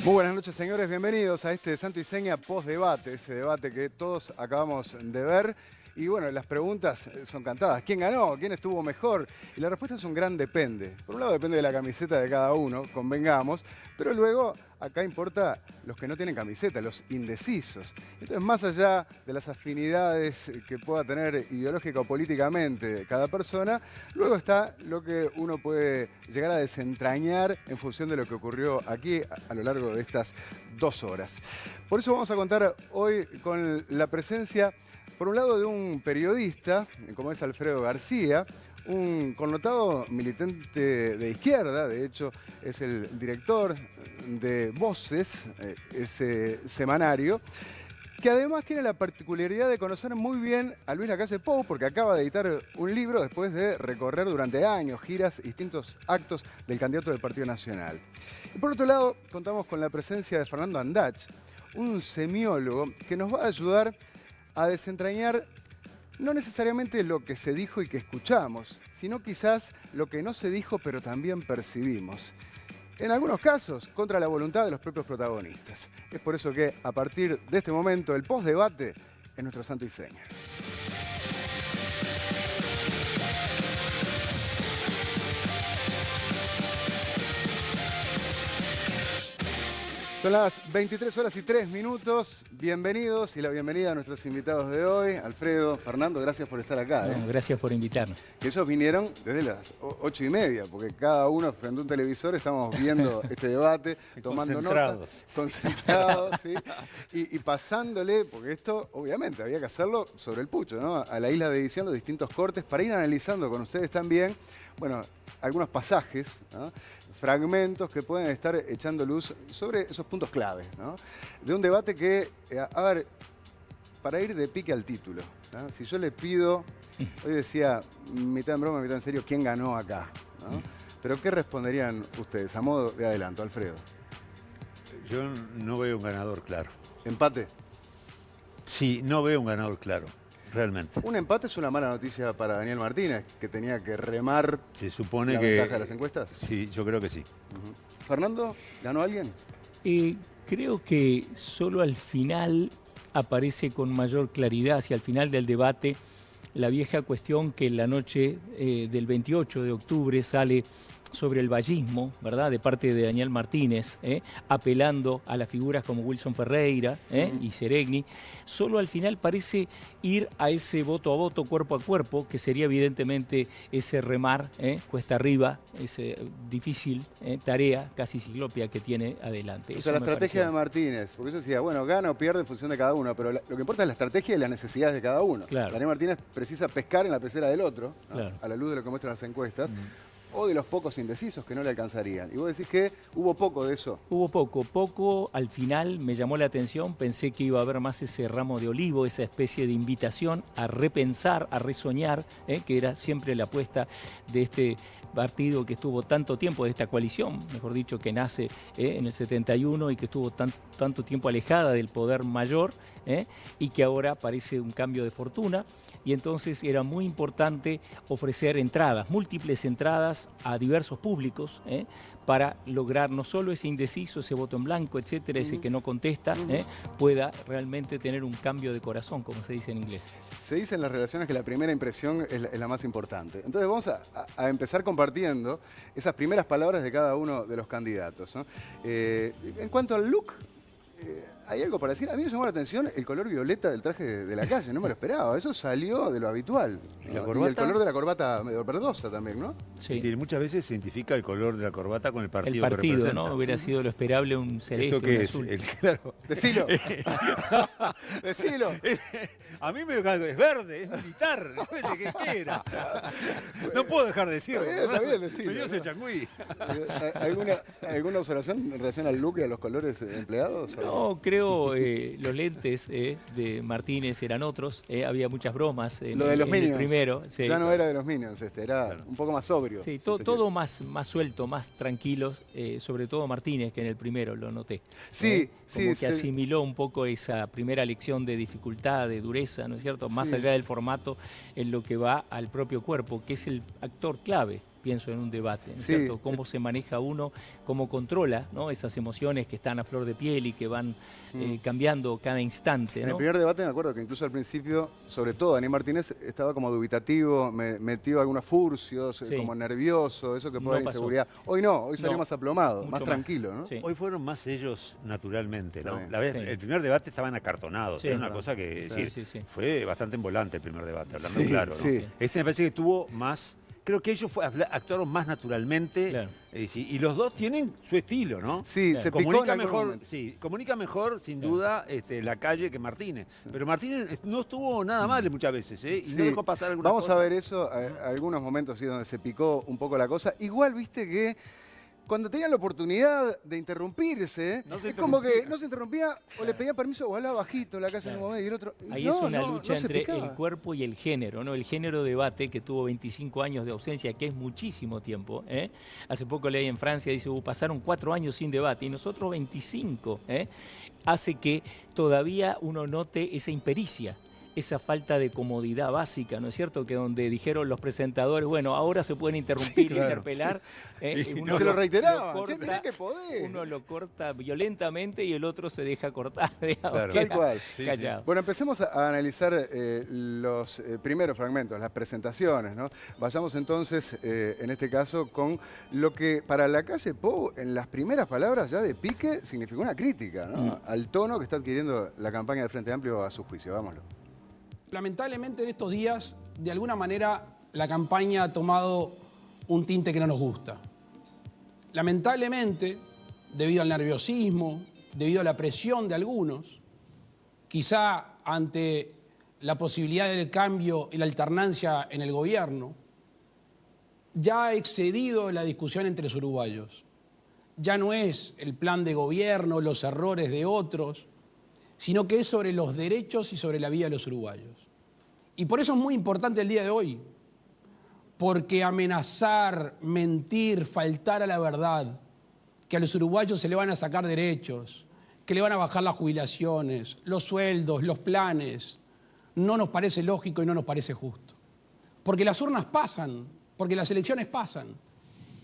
Muy buenas noches, señores. Bienvenidos a este Santo y Seña post-debate, ese debate que todos acabamos de ver. Y bueno, las preguntas son cantadas. ¿Quién ganó? ¿Quién estuvo mejor? Y la respuesta es un gran depende. Por un lado depende de la camiseta de cada uno, convengamos, pero luego acá importa los que no tienen camiseta, los indecisos. Entonces, más allá de las afinidades que pueda tener ideológica o políticamente cada persona, luego está lo que uno puede llegar a desentrañar en función de lo que ocurrió aquí a lo largo de estas 2 horas. Por eso vamos a contar hoy con la presencia, por un lado, de un periodista, como es Alfredo García, un connotado militante de izquierda, de hecho es el director de Voces, ese semanario, que además tiene la particularidad de conocer muy bien a Luis Lacalle Pou, porque acaba de editar un libro después de recorrer durante años giras y distintos actos del candidato del Partido Nacional. Y por otro lado, contamos con la presencia de Fernando Andach, un semiólogo que nos va a ayudar a desentrañar no necesariamente lo que se dijo y que escuchamos, sino quizás lo que no se dijo pero también percibimos. En algunos casos, contra la voluntad de los propios protagonistas. Es por eso que, a partir de este momento, el post-debate es nuestro Santo y Seña. Son las 23 horas y 3 minutos. Bienvenidos y la bienvenida a nuestros invitados de hoy. Alfredo, Fernando, gracias por estar acá. No, gracias por invitarnos. Que ellos vinieron desde las 8:30, porque cada uno frente a un televisor estamos viendo este debate, tomando notas, concentrados, ¿sí? y pasándole, porque esto obviamente había que hacerlo sobre el pucho, ¿no? A la isla de edición, los distintos cortes, para ir analizando con ustedes también, bueno, algunos pasajes, ¿no? Fragmentos que pueden estar echando luz sobre esos puntos clave, ¿no? De un debate que, a ver, para ir de pique al título, ¿no? Si yo le pido, hoy decía, mitad en broma, mitad en serio, ¿quién ganó acá? ¿No? Pero ¿qué responderían ustedes? A modo de adelanto, Alfredo. Yo no veo un ganador claro. ¿Empate? Sí, no veo un ganador claro, realmente. Un empate es una mala noticia para Daniel Martínez, que tenía que remar. Se supone la que... ventaja de las encuestas. Sí, yo creo que sí. ¿Fernando, ganó alguien? Creo que solo al final aparece con mayor claridad, hacia el final del debate, la vieja cuestión que en la noche del 28 de octubre sale sobre el vallismo, ¿verdad?, de parte de Daniel Martínez, apelando a las figuras como Wilson Ferreira y Seregni. Solo al final parece ir a ese voto a voto, cuerpo a cuerpo, que sería evidentemente ese remar cuesta arriba, esa difícil tarea casi ciclópea que tiene adelante. O sea, la estrategia de Martínez, porque yo decía, bueno, gana o pierde en función de cada uno, pero lo que importa es la estrategia y las necesidades de cada uno. Claro. Daniel Martínez precisa pescar en la pecera del otro, ¿no? Claro. A la luz de lo que muestran las encuestas. O de los pocos indecisos que no le alcanzarían. Y vos decís que hubo poco de eso. Hubo poco. Al final me llamó la atención, pensé que iba a haber más ese ramo de olivo, esa especie de invitación a repensar, a resoñar, que era siempre la apuesta de este partido que estuvo tanto tiempo, de esta coalición, mejor dicho, que nace en el 71 y que estuvo tanto tiempo alejada del poder mayor, y que ahora parece un cambio de fortuna. Y entonces era muy importante ofrecer entradas, múltiples entradas a diversos públicos, para lograr no solo ese indeciso, ese voto en blanco, etcétera, ese que no contesta, pueda realmente tener un cambio de corazón, como se dice en inglés. Se dice en las relaciones que la primera impresión es la más importante. Entonces vamos a empezar compartiendo esas primeras palabras de cada uno de los candidatos, ¿no? En cuanto al look, hay algo para decir. A mí me llamó la atención el color violeta del traje de Lacalle, no me lo esperaba. Eso salió de lo habitual. ¿Y la ¿no? corbata? Y el color de la corbata medio verdosa también, ¿no? Sí. Es decir, muchas veces se identifica el color de la corbata con el partido, El que partido, representa. ¿no? Hubiera sido lo esperable un celeste, ¿Esto qué un es? azul. Claro. Decilo. Decilo. A mí me es verde, es militar. ¿Qué era? No puedo dejar de decirlo. Está bien decirlo, Pero yo ¿no? soy changüí. ¿Alguna observación en relación al look y a los colores empleados? No, creo los lentes de Martínez eran otros. Había muchas bromas en, Lo de los en el Minions. primero. Sí. Ya no era de los Minions, era Claro. un poco más sobrio. Sí, si se todo quiere. más suelto, más tranquilo, sobre todo Martínez, que en el primero lo noté. Sí, Como que sí. asimiló un poco esa primera lección de dificultad, de dureza, ¿no es cierto? Más Sí. allá del formato, en lo que va al propio cuerpo, que es el actor clave pienso en un debate, ¿no es Sí. cierto? Cómo se maneja uno, cómo controla, ¿no?, esas emociones que están a flor de piel y que van cambiando cada instante, En ¿no? el primer debate me acuerdo que incluso al principio, sobre todo Dani Martínez, estaba como dubitativo, metió algunos furcios, Sí. como nervioso, eso que No puede dar pasó. inseguridad. Hoy no, hoy salió No, más aplomado, mucho más más. tranquilo, ¿no? Sí. Hoy fueron más ellos naturalmente, ¿no? Sí. La vez, Sí. El primer debate estaban acartonados, Sí, era una claro. cosa que Sí. decir, Sí. fue bastante volante el primer debate, hablando Sí, claro, ¿no? sí. Este me parece que tuvo más, creo que ellos actuaron más naturalmente, Claro. y los dos tienen su estilo, ¿no? Sí, Claro. se picó en Comunica algún mejor, momento. sí, comunica mejor sin Claro. duda la calle que Martínez. Pero Martínez no estuvo nada mal muchas veces, ¿eh? Y Sí. no dejó pasar algunas Vamos cosas. a ver eso, algunos momentos sí donde se picó un poco la cosa. Igual, viste que cuando tenía la oportunidad de interrumpirse, No se es como que interrumpía. no se interrumpía o le pedía permiso o hablaba bajito la calle en un Claro. momento y el otro. Ahí no, es una no, lucha no se entre picaba. el cuerpo y el género, ¿no? El género debate que tuvo 25 años de ausencia, que es muchísimo tiempo, ¿eh? Hace poco leí en Francia, dice, pasaron 4 años sin debate y nosotros 25, ¿eh? Hace que todavía uno note esa impericia, esa falta de comodidad básica, ¿no es cierto? Que donde dijeron los presentadores, bueno, ahora se pueden interrumpir, claro, interpelar. Sí. Uno Se lo reiteraban, corta, che, mirá que podés. uno lo corta violentamente y el otro se deja cortar, digamos, Claro. queda Tal cual. Sí, sí. callado. Bueno, empecemos a analizar los primeros fragmentos, las presentaciones, ¿no? Vayamos entonces, en este caso, con lo que para la calle Pou, en las primeras palabras ya de pique, significó una crítica, ¿no? Al tono que está adquiriendo la campaña del Frente Amplio a su juicio. Vámonos. Lamentablemente en estos días, de alguna manera, la campaña ha tomado un tinte que no nos gusta. Lamentablemente, debido al nerviosismo, debido a la presión de algunos, quizá ante la posibilidad del cambio y la alternancia en el gobierno, ya ha excedido la discusión entre los uruguayos. Ya no es el plan de gobierno, los errores de otros, sino que es sobre los derechos y sobre la vida de los uruguayos. Y por eso es muy importante el día de hoy, porque amenazar, mentir, faltar a la verdad, que a los uruguayos se le van a sacar derechos, que le van a bajar las jubilaciones, los sueldos, los planes, no nos parece lógico y no nos parece justo. Porque las urnas pasan, porque las elecciones pasan,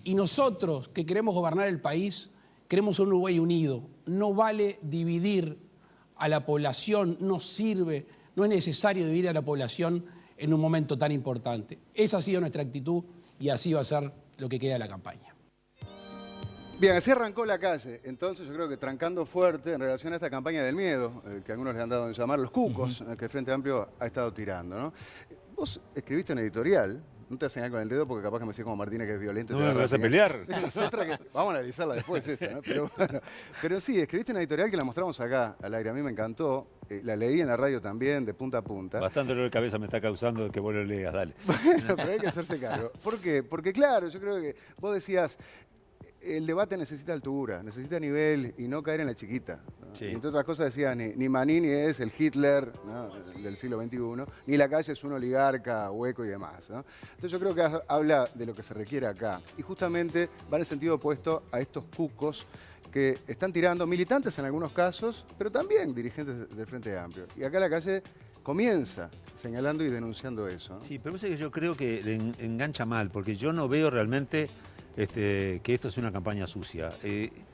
y nosotros que queremos gobernar el país, queremos un Uruguay unido. No vale dividir a la población, no sirve, no es necesario dividir a la población en un momento tan importante. Esa ha sido nuestra actitud y así va a ser lo que queda de la campaña. Bien, así arrancó la calle. Entonces yo creo que trancando fuerte en relación a esta campaña del miedo, que algunos le han dado en llamar los cucos, que el Frente Amplio ha estado tirando, ¿no? Vos escribiste un editorial, no te vas a señalar con el dedo porque capaz que me decís como Martínez que es violento. y No te me agarra vas a piñas. pelear. Esa es otra que vamos a analizarla después esa, ¿no? Pero bueno, pero sí, escribiste una editorial que la mostramos acá al aire. A mí me encantó. La leí en la radio también, de punta a punta. Bastante dolor de cabeza me está causando que vos lo leas, dale. Bueno, pero hay que hacerse cargo. ¿Por qué? Porque claro, yo creo que vos decías, el debate necesita altura, necesita nivel y no caer en la chiquita, ¿no? Sí. Y entre otras cosas decías, ni Manini es el Hitler, ¿no?, del siglo XXI, ni la calle es un oligarca hueco y demás, ¿no? Entonces yo creo que habla de lo que se requiere acá. Y justamente va en el sentido opuesto a estos cucos que están tirando, militantes en algunos casos, pero también dirigentes del Frente Amplio. Y acá la calle comienza señalando y denunciando eso, ¿no? Sí, pero es que yo creo que le engancha mal, porque yo no veo realmente que esto es una campaña sucia.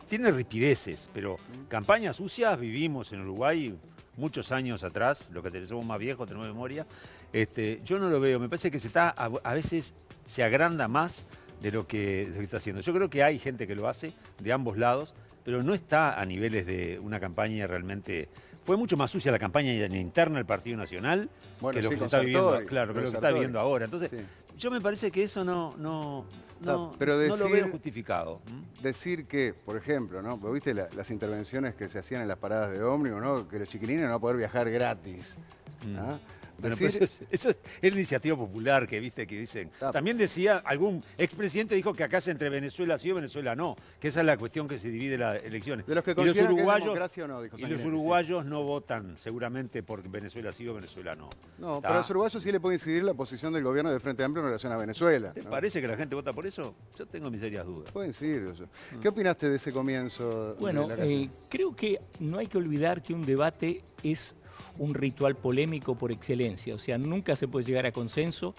Tiene ripideces, pero campañas sucias vivimos en Uruguay muchos años atrás, lo que somos más viejos, tenemos memoria. Yo no lo veo, me parece que a veces se agranda más de lo que está haciendo. Yo creo que hay gente que lo hace de ambos lados, pero no está a niveles de una campaña realmente. Fue mucho más sucia la campaña interna del Partido Nacional Bueno, que lo sí, que se con está viviendo, Sartori, claro, que con lo que se está Sartori. viviendo ahora. Entonces, Sí. yo me parece que eso no pero lo decir- veo justificado. Decir que, por ejemplo, ¿no? Vos viste las intervenciones que se hacían en las paradas de ómnibus, ¿no? Que los chiquilines no van a poder viajar gratis. ¿Ah? Bueno, Decir- pues eso es la iniciativa popular que viste que dicen. Ah. También decía, algún expresidente dijo que acá es entre Venezuela sí o Venezuela no, que esa es la cuestión que se divide las elecciones. De los que Y los consideran que es uruguayos, democracia o no, dijo y los Sanguinetti, uruguayos no votan seguramente por Venezuela sí o Venezuela no. No, ¿Está? pero a los uruguayos sí le puede incidir la posición del gobierno del Frente Amplio en relación a Venezuela. ¿Te ¿no? parece que la gente vota por eso? Yo tengo mis serias dudas. Puede incidir eso. ¿Qué opinaste de ese comienzo? Bueno, de la calle? creo que no hay que olvidar que un debate es un ritual polémico por excelencia. O sea, nunca se puede llegar a consenso,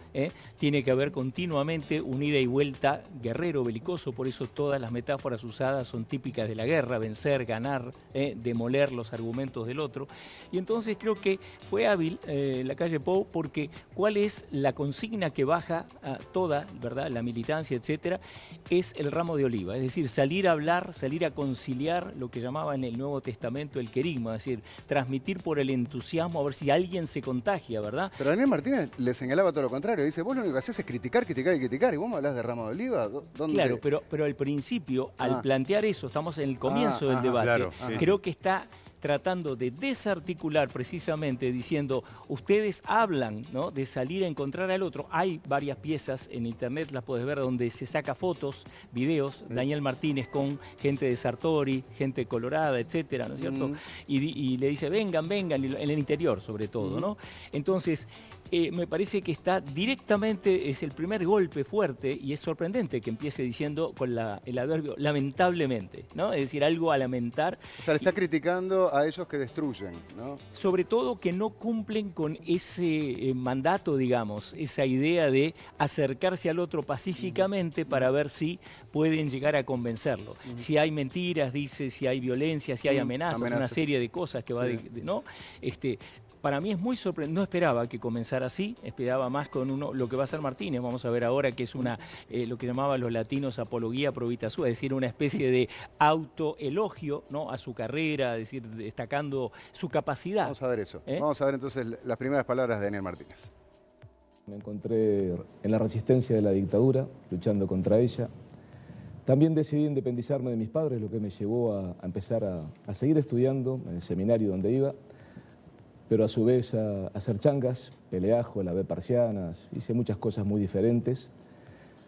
tiene que haber continuamente un ida y vuelta guerrero, belicoso, por eso todas las metáforas usadas son típicas de la guerra, vencer, ganar, demoler los argumentos del otro. Y entonces creo que fue hábil Lacalle Pou, porque ¿cuál es la consigna que baja a toda, ¿verdad?, la militancia, etcétera? Es el ramo de oliva, es decir, salir a hablar, salir a conciliar lo que llamaba en el Nuevo Testamento el querigma, es decir, transmitir por el entusiasmo a ver si alguien se contagia, ¿verdad? Pero Daniel Martínez le señalaba todo lo contrario. Dice, vos lo único que haces es criticar, criticar y criticar. ¿Y vos me hablás de ramo de oliva? ¿Dónde? Claro, pero al principio, al plantear eso, estamos en el comienzo del debate, claro, creo que está tratando de desarticular precisamente, diciendo, ustedes hablan, ¿no?, de salir a encontrar al otro. Hay varias piezas en internet, las puedes ver, donde se saca fotos, videos, Daniel Martínez con gente de Sartori, gente colorada, etcétera, ¿no es cierto? Y le dice, vengan, vengan, en el interior sobre todo, ¿no? Entonces, me parece que está directamente, es el primer golpe fuerte, y es sorprendente que empiece diciendo con el adverbio lamentablemente, ¿no? Es decir, algo a lamentar. O sea, le está criticando a ellos que destruyen, ¿no? Sobre todo que no cumplen con ese mandato, digamos, esa idea de acercarse al otro pacíficamente para ver si pueden llegar a convencerlo. Si hay mentiras, dice, si hay violencia, si hay amenazas, una serie de cosas que va ¿no? Para mí es muy sorprendente, no esperaba que comenzara así, esperaba más con lo que va a hacer Martínez, vamos a ver ahora, que es lo que llamaban los latinos apología pro vita sua, es decir, una especie de autoelogio, ¿no?, a su carrera, es decir, destacando su capacidad. Vamos a ver eso. Vamos a ver entonces las primeras palabras de Daniel Martínez. Me encontré en la resistencia de la dictadura, luchando contra ella. También decidí independizarme de mis padres, lo que me llevó a empezar a seguir estudiando en el seminario donde iba, pero a su vez a hacer changas, peleajo, lavé persianas, hice muchas cosas muy diferentes,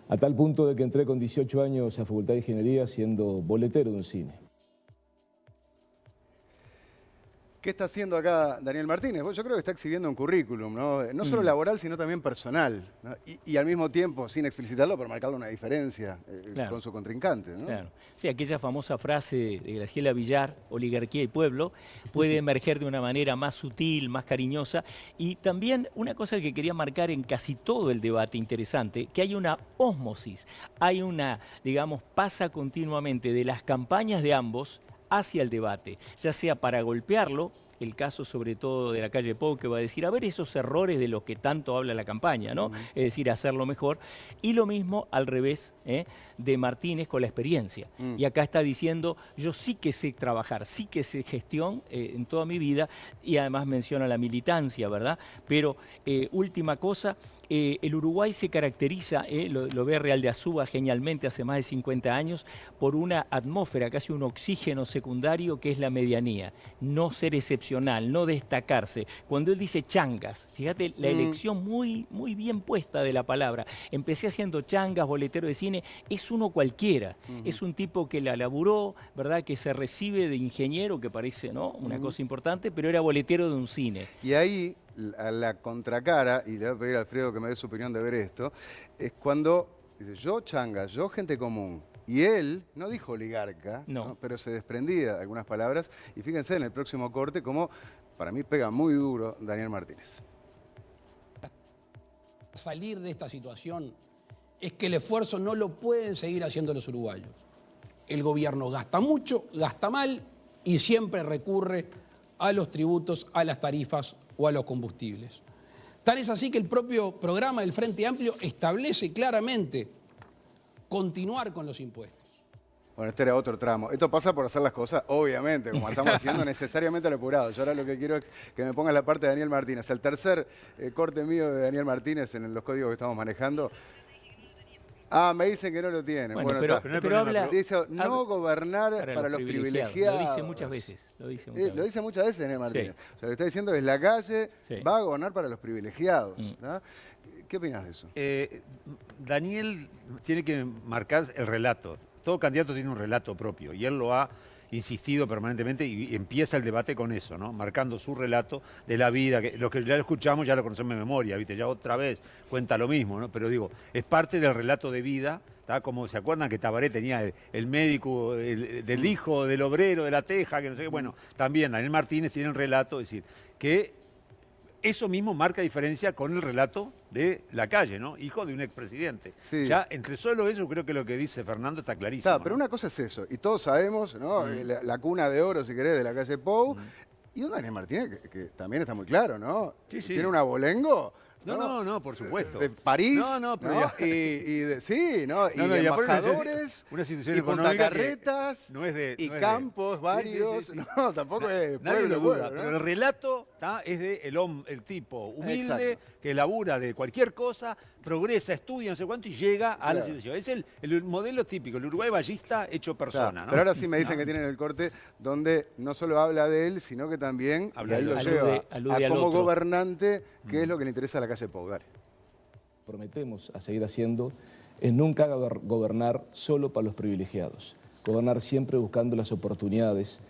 a tal punto de que entré con 18 años a Facultad de Ingeniería siendo boletero de un cine. ¿Qué está haciendo acá Daniel Martínez? Yo creo que está exhibiendo un currículum, ¿no? No solo laboral, sino también personal, ¿no? Y al mismo tiempo, sin explicitarlo, pero marcarle una diferencia con su contrincante, ¿no? Claro. Sí, aquella famosa frase de Graciela Villar, oligarquía y pueblo, puede emerger de una manera más sutil, más cariñosa. Y también una cosa que quería marcar en casi todo el debate interesante, que hay una ósmosis, hay una, digamos, pasa continuamente de las campañas de ambos hacia el debate, ya sea para golpearlo, el caso sobre todo de Lacalle Pou, que va a decir, a ver esos errores de los que tanto habla la campaña, ¿no? Es decir, hacerlo mejor. Y lo mismo al revés, de Martínez con la experiencia. Y acá está diciendo, yo sí que sé trabajar, sí que sé gestión en toda mi vida, y además menciona la militancia, ¿verdad? Pero última cosa, el Uruguay se caracteriza, lo ve Real de Azúa genialmente hace más de 50 años, por una atmósfera, casi un oxígeno secundario que es la medianía. No ser excepcional, no destacarse. Cuando él dice changas, fíjate la elección muy, muy bien puesta de la palabra. Empecé haciendo changas, boletero de cine, es uno cualquiera. Es un tipo que la laburó, ¿verdad?, que se recibe de ingeniero, que parece, ¿no?, una cosa importante, pero era boletero de un cine. Y ahí, a la contracara, y le voy a pedir a Alfredo que me dé su opinión de ver esto, es cuando dice, yo changa, yo gente común. Y él no dijo oligarca, ¿no?, pero se desprendía de algunas palabras. Y fíjense en el próximo corte cómo para mí pega muy duro Daniel Martínez. Salir de esta situación es que el esfuerzo no lo pueden seguir haciendo los uruguayos. El gobierno gasta mucho, gasta mal y siempre recurre a los tributos, a las tarifas o a los combustibles. Tal es así que el propio programa del Frente Amplio establece claramente continuar con los impuestos. Bueno, este era otro tramo. Esto pasa por hacer las cosas, obviamente, como estamos haciendo, necesariamente al apurado. Yo ahora lo que quiero es que me pongas la parte de Daniel Martínez. El tercer corte mío de Daniel Martínez en los códigos que estamos manejando. Ah, me dicen que no lo tiene. Bueno, pero habla... Dice, no gobernar para los privilegiados. Lo dice muchas veces. Lo dice muchas veces Daniel Martínez. Sí. O sea, lo que está diciendo es la calle va a gobernar para los privilegiados. ¿No? ¿Qué opinas de eso? Daniel tiene que marcar el relato. Todo candidato tiene un relato propio y él lo ha insistido permanentemente y empieza el debate con eso, ¿no? Marcando su relato de la vida, que lo que ya lo escuchamos ya lo conocemos de memoria, ¿viste? Ya otra vez cuenta lo mismo, ¿no? Pero digo, es parte del relato de vida, ¿tá? Como se acuerdan que Tabaré tenía el médico del hijo, del obrero, de la teja, que no sé qué, bueno, también Daniel Martínez tiene un relato, es decir, que eso mismo marca diferencia con el relato de Lacalle, ¿no? Hijo de un expresidente. Sí. Ya entre solo eso creo que lo que dice Fernando está clarísimo. Pero ¿no? una cosa es eso, y todos sabemos, ¿no? La cuna de oro, si querés, de la calle Pou, y un Daniel Martínez que también está muy claro, ¿no? Sí, sí. Tiene un abolengo. No, por supuesto. De París, pero ¿no? ya- Sí, ¿no? Y No, de y aparte embajadores, una situación y económica que puntacarretas, no es de- y no es de- campos Sí, varios. sí, sí, sí. No, tampoco es Nadie pueblo, lo duda, pueblo, ¿no? pero el relato es de el tipo humilde Exacto. que labura de cualquier cosa, progresa, estudia, no sé cuánto y llega a la Claro. situación. Es el modelo típico, el Uruguay ballista hecho persona. Claro, ¿no? pero ahora sí me dicen que tienen el corte donde no solo habla de él, sino que también Habla y ahí de lo él. lleva Alude a al como otro. gobernante, qué es lo que le interesa a la calle Pou. Dale. Prometemos a seguir haciendo es nunca gobernar solo para los privilegiados, gobernar siempre buscando las oportunidades,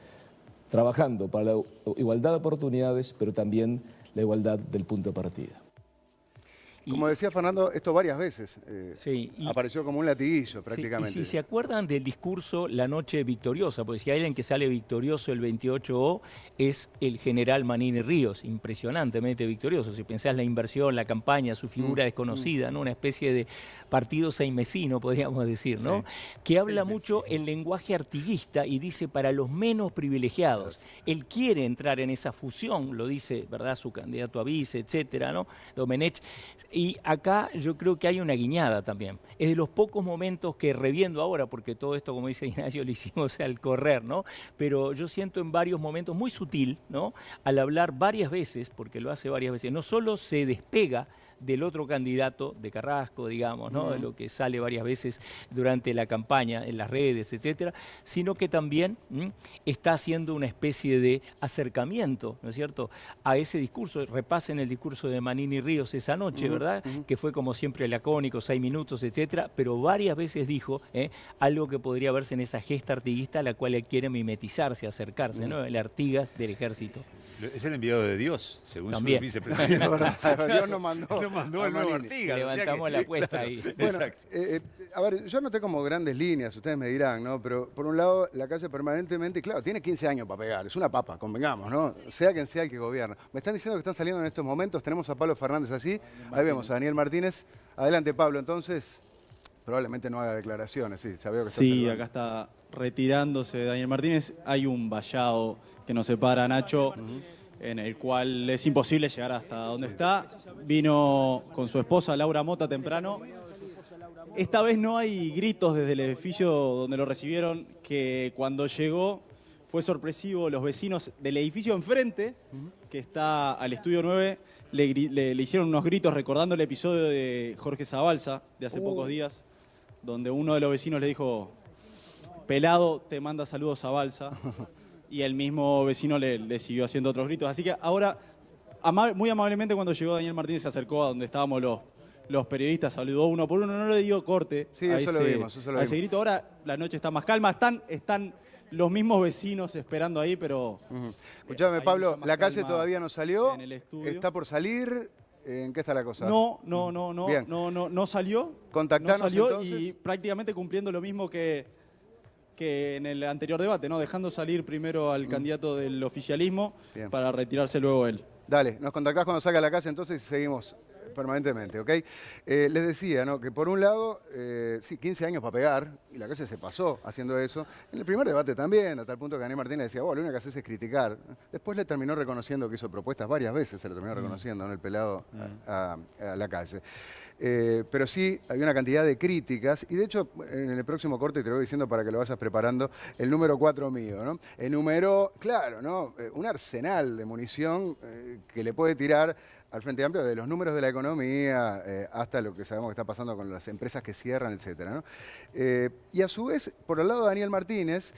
trabajando para la igualdad de oportunidades, pero también la igualdad del punto de partida. Como decía Fernando, esto varias veces Sí, y- apareció como un latiguillo Sí, prácticamente. y si se acuerdan del discurso La Noche Victoriosa, porque si hay alguien que sale victorioso el 28O es el general Manini Ríos, impresionantemente victorioso. Si pensás la inversión, la campaña, su figura desconocida, ¿no? Una especie de partido seimesino, podríamos decir, ¿no? Que habla mucho el lenguaje artiguista y dice para los menos privilegiados. Él quiere entrar en esa fusión, lo dice, ¿verdad? Su candidato a vice, etcétera, ¿no? Domenech. Y acá yo creo que hay una guiñada también. Es de los pocos momentos que reviendo ahora, porque todo esto, como dice Ignacio, lo hicimos al correr, ¿no? Pero yo siento en varios momentos muy sutil, ¿no? Al hablar varias veces, porque lo hace varias veces, no solo se despega del otro candidato de Carrasco, digamos, ¿no? De lo que sale varias veces durante la campaña en las redes, etcétera, sino que también está haciendo una especie de acercamiento, ¿no es cierto?, a ese discurso. Repasen el discurso de Manini Ríos esa noche, ¿verdad?, que fue como siempre lacónico, 6 minutos, etcétera, pero varias veces dijo algo que podría verse en esa gesta artiguista a la cual él quiere mimetizarse, acercarse, ¿no?, el Artigas del ejército. Es el enviado de Dios, según También. su vicepresidente. Es verdad, Dios nos mandó. Lo mandó a el nuevo Manini. Artigas. o sea Levantamos que- la apuesta ahí. Bueno, Exacto. a ver, yo noté como grandes líneas, ustedes me dirán, ¿no? Pero por un lado, la calle permanentemente, claro, tiene 15 años para pegar, es una papa, convengamos, ¿no? Sea quien sea el que gobierna. Me están diciendo que están saliendo en estos momentos, tenemos a Pablo Fernández así, ahí vemos a Daniel Martínez. Adelante, Pablo, entonces, probablemente no haga declaraciones, sí, ya veo que está Sí, saludando. acá está retirándose Daniel Martínez. Hay un vallado que nos separa a Nacho, en el cual es imposible llegar hasta donde está. Vino con su esposa Laura Mota temprano. Esta vez no hay gritos desde el edificio donde lo recibieron, que cuando llegó fue sorpresivo. Los vecinos del edificio enfrente, que está al Estudio 9, le hicieron unos gritos recordando el episodio de Jorge Zabalza de hace pocos días, donde uno de los vecinos le dijo: "Pelado, te manda saludos a Balsa", y el mismo vecino le siguió haciendo otros gritos. Así que ahora, muy amablemente, cuando llegó Daniel Martínez, se acercó a donde estábamos los periodistas, saludó uno por uno, no le dio corte Sí, a eso lo vimos, eso lo a ese vimos. grito. Ahora la noche está más calma, están los mismos vecinos esperando ahí, pero... Escuchame, ahí Pablo, está más la calle calma todavía no salió, en el estudio. está por salir, ¿en qué está la cosa? No Bien. salió. Contactanos, no salió entonces. y prácticamente cumpliendo lo mismo que en el anterior debate, ¿no? Dejando salir primero al candidato del oficialismo Bien. para retirarse luego él. Dale, nos contactás cuando salga a la calle entonces y seguimos permanentemente, ¿ok? Les decía, ¿no? Que por un lado, sí, 15 años para pegar, y la calle se pasó haciendo eso. En el primer debate también, a tal punto que Daniel Martínez decía, bueno, lo único que haces es criticar. Después le terminó reconociendo que hizo propuestas varias veces, se lo terminó reconociendo, ¿no? El pelado a la calle. Pero sí, había una cantidad de críticas, y de hecho, en el próximo corte te lo voy diciendo para que lo vayas preparando, el número 4 mío, ¿no? Enumeró, claro, ¿no? Un arsenal de munición que le puede tirar al Frente Amplio, de los números de la economía hasta lo que sabemos que está pasando con las empresas que cierran, etcétera, ¿no? Y a su vez, por el lado de Daniel Martínez,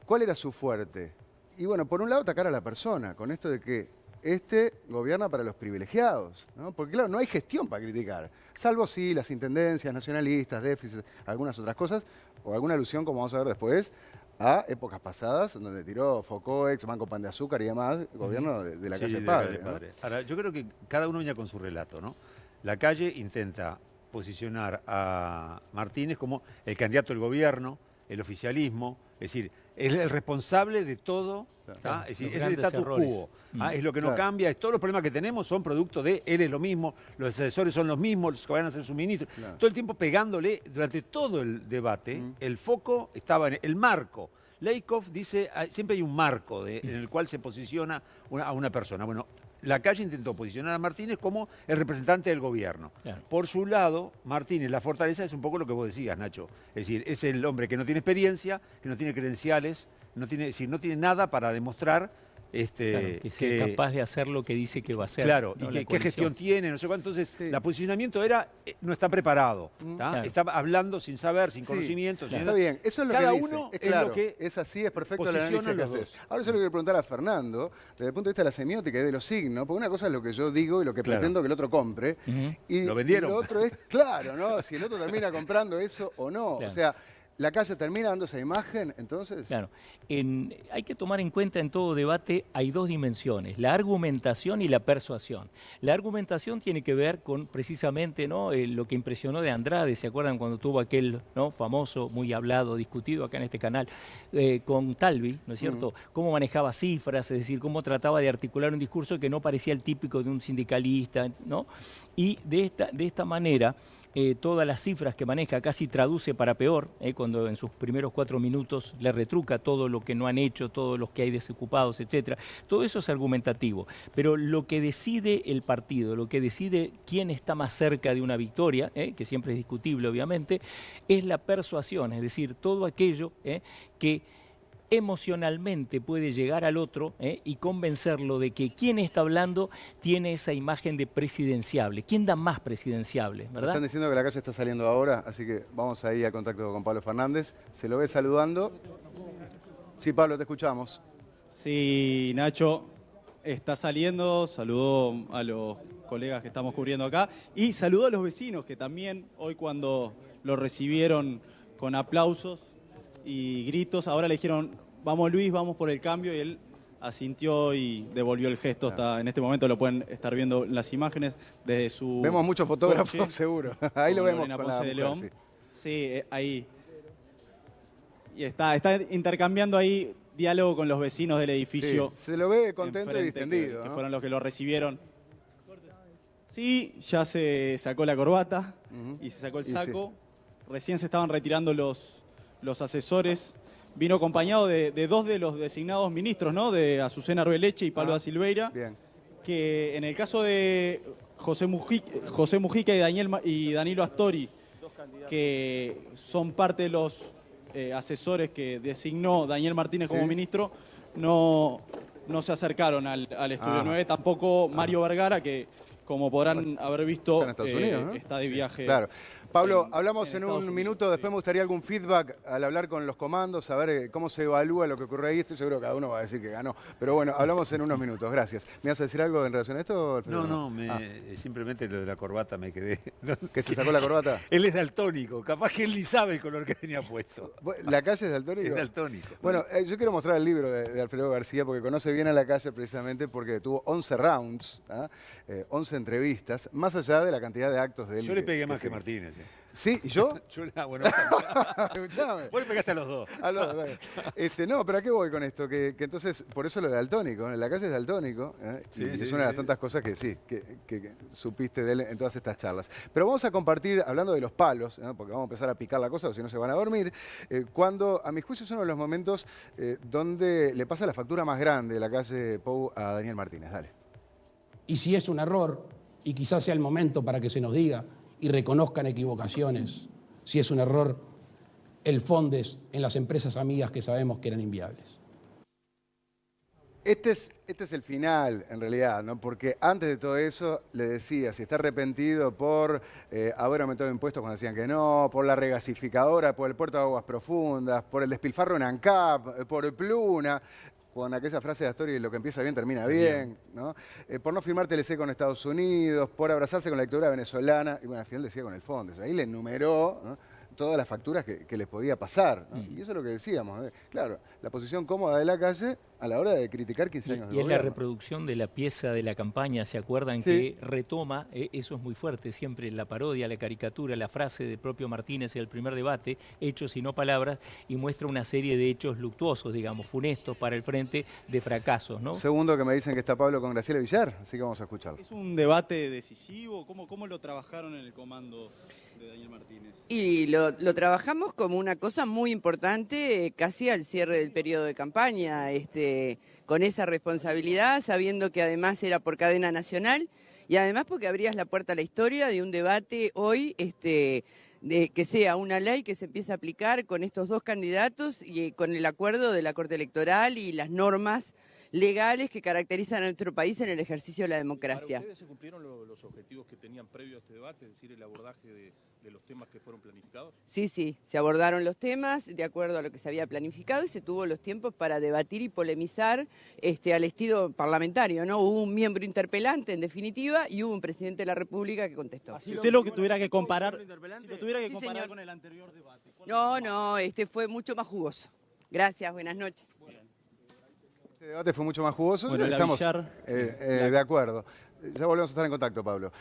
¿cuál era su fuerte? Y bueno, por un lado, atacar a la persona, con esto de que este gobierna para los privilegiados, ¿no? Porque claro, no hay gestión para criticar, salvo sí las intendencias nacionalistas, déficit, algunas otras cosas, o alguna alusión, como vamos a ver después, a épocas pasadas, donde tiró Focoex, Banco Pan de Azúcar y demás, gobierno de la Sí, calle de la Padre. calle ¿no? Padre. Ahora, yo creo que cada uno venía con su relato, ¿no? La calle intenta posicionar a Martínez como el candidato del gobierno, el oficialismo, es decir, es el responsable de todo, Claro. es decir, Los es el grandes status errores. quo, es lo que no Claro. cambia, es todos los problemas que tenemos son producto de él es lo mismo, los asesores son los mismos, los que van a ser sus ministros, Claro. todo el tiempo pegándole, durante todo el debate, el foco estaba en el marco. Lakoff dice, siempre hay un marco en el cual se posiciona a una persona. Bueno, la calle intentó posicionar a Martínez como el representante del gobierno. Claro. Por su lado, Martínez, la fortaleza es un poco lo que vos decías, Nacho. Es decir, es el hombre que no tiene experiencia, que no tiene credenciales, es decir, no tiene nada para demostrar Claro, que sea capaz de hacer lo que dice que va a hacer. Claro, ¿no? y La qué coalición. gestión tiene, no sé cuánto. Entonces, Sí. el posicionamiento era, no está preparado, Claro. está hablando sin saber, sin Sí, conocimiento. sin Está nada. bien, eso es lo Cada que dice. uno es es claro, lo que es así, es perfecto el análisis posicionan que los haces. dos. Ahora yo le quiero preguntar a Fernando, desde el punto de vista de la semiótica y de los signos, porque una cosa es lo que yo digo y lo que Claro. pretendo que el otro compre, y Lo vendieron. y lo otro es, claro, ¿no? Si el otro termina comprando eso o no. Claro. O sea, la calle termina dando esa imagen, entonces... Claro. Hay que tomar en cuenta en todo debate hay dos dimensiones, la argumentación y la persuasión. La argumentación tiene que ver con precisamente, ¿no? Lo que impresionó de Andrade, ¿se acuerdan cuando tuvo aquel, ¿no? famoso, muy hablado, discutido acá en este canal, con Talvi, ¿no es cierto? Cómo manejaba cifras, es decir, cómo trataba de articular un discurso que no parecía el típico de un sindicalista, ¿no? Y de esta manera... todas las cifras que maneja casi traduce para peor, cuando en sus primeros 4 minutos le retruca todo lo que no han hecho, todos los que hay desocupados, etcétera. Todo eso es argumentativo, pero lo que decide el partido, lo que decide quién está más cerca de una victoria, que siempre es discutible obviamente, es la persuasión, es decir, todo aquello que emocionalmente puede llegar al otro y convencerlo de que quien está hablando tiene esa imagen de presidenciable. ¿Quién da más presidenciable, Me verdad? están diciendo que la calle está saliendo ahora, así que vamos ahí a contacto con Pablo Fernández. Se lo ve saludando. Sí, Pablo, te escuchamos. Sí, Nacho está saliendo, saludó a los colegas que estamos cubriendo acá y saludó a los vecinos que también hoy cuando lo recibieron con aplausos y gritos, ahora le dijeron, vamos Luis, vamos por el cambio, y él asintió y devolvió el gesto. Hasta en este momento lo pueden estar viendo en las imágenes desde su... Vemos muchos fotógrafos, coche, seguro. Ahí lo con vemos Lorena con la Ponce de mujer, León. sí. Sí, ahí. Y está intercambiando ahí diálogo con los vecinos del edificio. Sí, se lo ve contento y enfrente, distendido, que ¿no? fueron los que lo recibieron. Sí, ya se sacó la corbata y se sacó el Y saco. Recién se estaban retirando los asesores. Vino acompañado de dos de los designados ministros, ¿no? De Azucena Arbeleche y Pablo da Silveira. Bien. Que en el caso de José Mujica y Danilo Astori, que son parte de los asesores que designó Daniel Martínez como Sí. ministro, no se acercaron al Estudio 9. Tampoco Mario Vergara, que como podrán haber visto, Está en Estados Unidos, ¿no? está de viaje. Claro. Pablo, hablamos en Estados un Unidos. minuto, después me gustaría algún feedback al hablar con los comandos, saber cómo se evalúa lo que ocurre ahí. Estoy seguro que cada uno va a decir que ganó. Pero bueno, hablamos en unos minutos. Gracias. ¿Me vas a decir algo en relación a esto, Alfredo? No, simplemente lo de la corbata me quedé. ¿Que se sacó la corbata? Él es daltónico, capaz que él ni sabe el color que tenía puesto. ¿La calle es daltónico? Es daltónico. Bueno, yo quiero mostrar el libro de Alfredo García porque conoce bien a la calle precisamente porque tuvo 11 rounds, 11 entrevistas, más allá de la cantidad de actos de él. Yo le pegué más que sí. Martínez. ¿Sí? ¿Y yo? Bueno, Escuchame. vos le pegaste a los dos. No, pero ¿a qué voy con esto? Que entonces, por eso lo de daltónico, en la calle es daltónico, Sí, y sí, es una de las sí. tantas cosas que sí, que supiste de él en todas estas charlas. Pero vamos a compartir, hablando de los palos, porque vamos a empezar a picar la cosa, o si no se van a dormir, cuando, a mi juicio, es uno de los momentos donde le pasa la factura más grande de la calle Pou a Daniel Martínez. Dale. Y si es un error, y quizás sea el momento para que se nos diga y reconozcan equivocaciones, si es un error, el Fondes en las empresas amigas que sabemos que eran inviables. Este es el final, en realidad, ¿no? Porque antes de todo eso le decía, si está arrepentido por haber aumentado impuestos cuando decían que no, por la regasificadora, por el puerto de aguas profundas, por el despilfarro en ANCAP, por Pluna, con aquella frase de Astori, lo que empieza bien termina bien, ¿no? Por no firmar TLC con Estados Unidos, por abrazarse con la dictadura venezolana, y bueno, al final decía con el fondo. Ahí le enumeró, ¿no? todas las facturas que les podía pasar, ¿no? Y eso es lo que decíamos, ¿eh? Claro, la posición cómoda de la calle a la hora de criticar 15 años de Y es la gobierno. reproducción de la pieza de la campaña, ¿se acuerdan? Sí. Que retoma, eso es muy fuerte, siempre la parodia, la caricatura, la frase del propio Martínez en el primer debate, hechos y no palabras, y muestra una serie de hechos luctuosos, digamos, funestos para el frente, de fracasos, ¿no? Segundo que me dicen que está Pablo con Graciela Villar, así que vamos a escucharlo. ¿Es un debate decisivo? ¿Cómo lo trabajaron en el comando de Daniel Martínez? Y lo trabajamos como una cosa muy importante, casi al cierre del periodo de campaña, con esa responsabilidad, sabiendo que además era por cadena nacional y además porque abrías la puerta a la historia de un debate hoy, de que sea una ley que se empiece a aplicar con estos dos candidatos y con el acuerdo de la Corte Electoral y las normas legales que caracterizan a nuestro país en el ejercicio de la democracia. ¿Para ustedes se cumplieron los objetivos que tenían previo a este debate, es decir, el abordaje de los temas que fueron planificados? Sí, se abordaron los temas de acuerdo a lo que se había planificado y se tuvo los tiempos para debatir y polemizar al estilo parlamentario, ¿no? Hubo un miembro interpelante, en definitiva, y hubo un presidente de la República que contestó. Si usted lo que tuviera que comparar, Sí, señor. con el anterior debate. No, este fue mucho más jugoso. Gracias, buenas noches. Este debate fue mucho más jugoso, Bueno, estamos Villar, de acuerdo. Ya volvemos a estar en contacto, Pablo.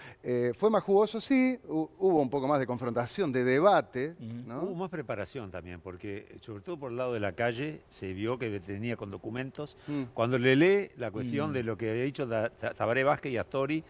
Fue más jugoso, sí, hubo un poco más de confrontación, de debate, ¿no? Hubo más preparación también, porque sobre todo por el lado de la calle se vio que tenía con documentos. Cuando le lee la cuestión de lo que había dicho Tabaré Vázquez y Astori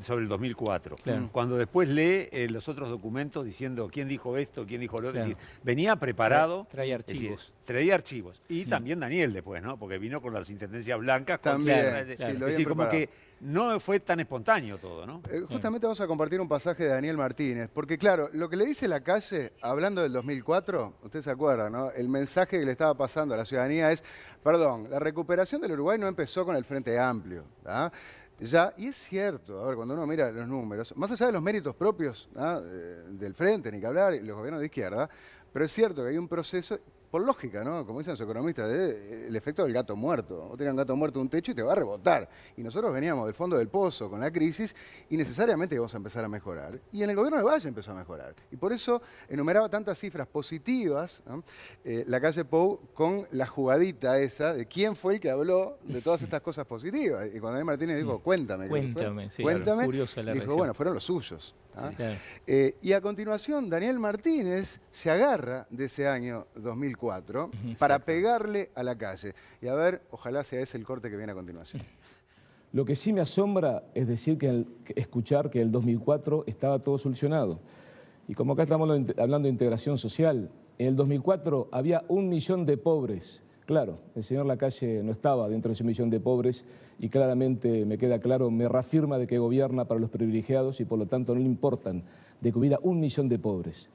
sobre el 2004. Claro. Cuando después lee los otros documentos diciendo quién dijo esto, quién dijo lo otro. Claro. Es decir, venía preparado. Trae es decir, archivos. traía archivos. Y también Daniel después, ¿no? Porque vino con las intendencias blancas. Con También, cierres, sí, es lo decir, habían como preparado. que no fue tan espontáneo todo, ¿no? Justamente vamos a compartir un pasaje de Daniel Martínez, porque claro, lo que le dice la calle, hablando del 2004, usted se acuerda, ¿no? El mensaje que le estaba pasando a la ciudadanía es, perdón, la recuperación del Uruguay no empezó con el Frente Amplio, ¿ah? Ya, y es cierto, a ver, cuando uno mira los números, más allá de los méritos propios, ¿ah? Del Frente, ni que hablar, y los gobiernos de izquierda, pero es cierto que hay un proceso, por lógica, ¿no? Como dicen los economistas, el efecto del gato muerto. Vos tenés un gato muerto en un techo y te va a rebotar. Y nosotros veníamos del fondo del pozo con la crisis y necesariamente íbamos a empezar a mejorar. Y en el gobierno de Valle empezó a mejorar. Y por eso enumeraba tantas cifras positivas, ¿no? La calle Pou con la jugadita esa de quién fue el que habló de todas estas cosas positivas. Y cuando Daniel Martínez dijo, cuéntame. creo que fue. Cuéntame, sí, Cuéntame. curiosa la dijo, reacción. bueno, fueron los suyos. ¿ah? Claro. Y a continuación, Daniel Martínez se agarra de ese año 2004 para pegarle a la calle. Y a ver, ojalá sea ese el corte que viene a continuación. Lo que sí me asombra es decir escuchar que en el 2004 estaba todo solucionado. Y como acá estamos hablando de integración social, en el 2004 había 1 millón de pobres. Claro, el señor Lacalle no estaba dentro de ese 1 millón de pobres y claramente me queda claro, me reafirma de que gobierna para los privilegiados y por lo tanto no le importan de que hubiera 1 millón de pobres.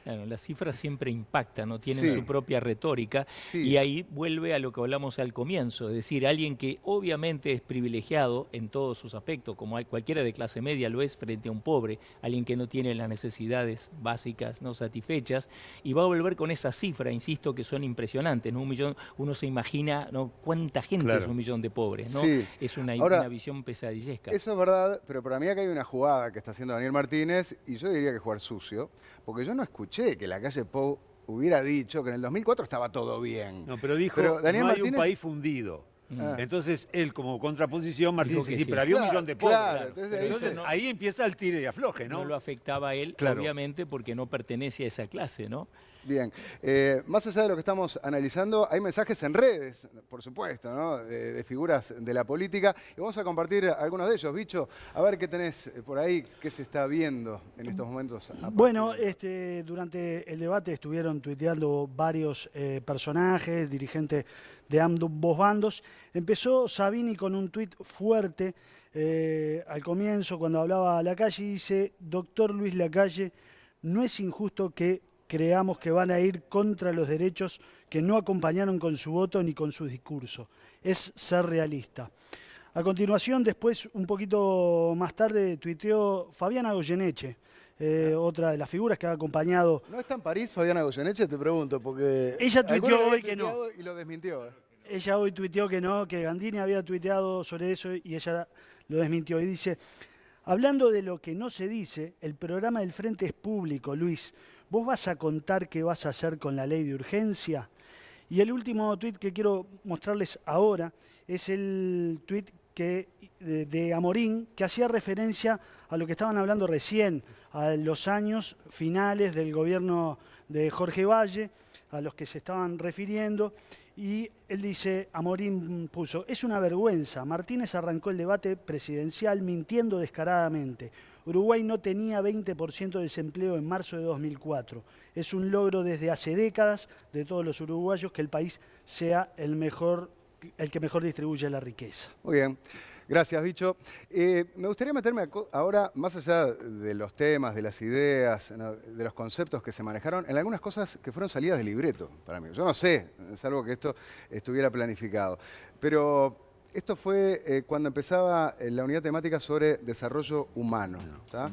Claro, las cifras siempre impactan, ¿no? Tienen Sí. su propia retórica Sí. y ahí vuelve a lo que hablamos al comienzo, es decir, alguien que obviamente es privilegiado en todos sus aspectos, como cualquiera de clase media lo es frente a un pobre, alguien que no tiene las necesidades básicas no satisfechas, y va a volver con esa cifra, insisto, que son impresionantes, ¿no? 1 millón, uno se imagina, ¿no? Cuánta gente Claro. es 1 millón de pobres, ¿no? Sí. Es una Ahora, visión pesadillesca. Eso es verdad, pero para mí acá hay una jugada que está haciendo Daniel Martínez y yo diría que jugar sucio, porque yo no escuché que la calle Pou hubiera dicho que en el 2004 estaba todo bien. No, pero dijo, Pero Daniel no hay Martínez- un país fundido. Ah. Entonces, él como contraposición, Martínez Dijo que dice, sí, sí. pero había Claro, 1 millón de pobres. claro, entonces ahí Entonces, se- ahí empieza el tire y afloje, ¿no? No lo afectaba a él, Claro. obviamente, porque no pertenece a esa clase, ¿no? Bien, más allá de lo que estamos analizando, hay mensajes en redes, por supuesto, ¿no? De figuras de la política, y vamos a compartir algunos de ellos. Bicho, a ver qué tenés por ahí, qué se está viendo en estos momentos. Bueno, durante el debate estuvieron tuiteando varios personajes, dirigentes de ambos bandos. Empezó Sabini con un tuit fuerte al comienzo, cuando hablaba a Lacalle, y dice: doctor Luis Lacalle, no es injusto que creamos que van a ir contra los derechos que no acompañaron con su voto ni con su discurso. Es ser realista. A continuación, después, un poquito más tarde, tuiteó Fabiana Goyeneche, otra de las figuras que ha acompañado. ¿No está en París Fabiana Goyeneche? Te pregunto, porque... Ella tuiteó algunos hoy habían que no. tuiteado y lo desmintió. Ella hoy tuiteó que no, que Gandini había tuiteado sobre eso y ella lo desmintió. Y dice: Hablando de lo que no se dice, el programa del Frente es público, Luis. ¿Vos vas a contar qué vas a hacer con la ley de urgencia? Y el último tuit que quiero mostrarles ahora es el tuit de Amorín, que hacía referencia a lo que estaban hablando recién, a los años finales del gobierno de Jorge Valle, a los que se estaban refiriendo. Y él dice, Amorín puso, es una vergüenza, Martínez arrancó el debate presidencial mintiendo descaradamente. Uruguay no tenía 20% de desempleo en marzo de 2004. Es un logro desde hace décadas de todos los uruguayos que el país sea el que mejor distribuye la riqueza. Muy bien. Gracias, Bicho. Me gustaría meterme ahora, más allá de los temas, de las ideas, ¿no?, de los conceptos que se manejaron, en algunas cosas que fueron salidas del libreto para mí. Yo no sé, salvo que esto estuviera planificado. Pero esto fue cuando empezaba la unidad temática sobre desarrollo humano. ¿Tá?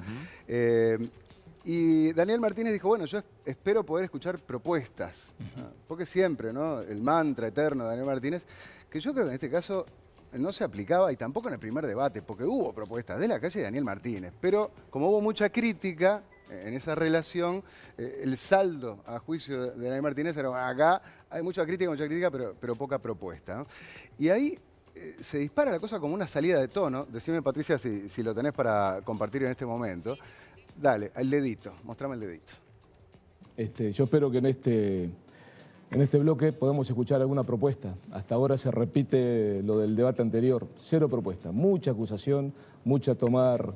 Y Daniel Martínez dijo, bueno, yo espero poder escuchar propuestas. ¿No? Porque siempre, ¿no?, el mantra eterno de Daniel Martínez, que yo creo que en este caso no se aplicaba, y tampoco en el primer debate, porque hubo propuestas de la calle de Daniel Martínez, pero como hubo mucha crítica en esa relación, el saldo a juicio de Daniel Martínez era, acá hay mucha crítica, pero poca propuesta, ¿no? Y ahí se dispara la cosa como una salida de tono. Decime, Patricia, si lo tenés para compartir en este momento. Dale, el dedito, mostrame el dedito. Yo espero que en este bloque podemos escuchar alguna propuesta. Hasta ahora se repite lo del debate anterior. Cero propuesta, mucha acusación, mucha tomar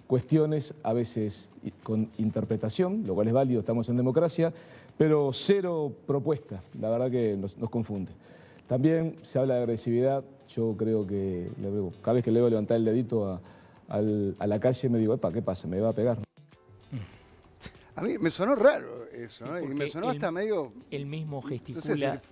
cuestiones, a veces con interpretación, lo cual es válido, estamos en democracia, pero cero propuesta. La verdad que nos confunde. También se habla de agresividad. Yo creo que cada vez que le veo levantar el dedito a la calle me digo, epa, ¿qué pasa? ¿Me va a pegar? A mí me sonó raro eso, Sí, ¿no? Y me sonó hasta medio... Él mismo gesticula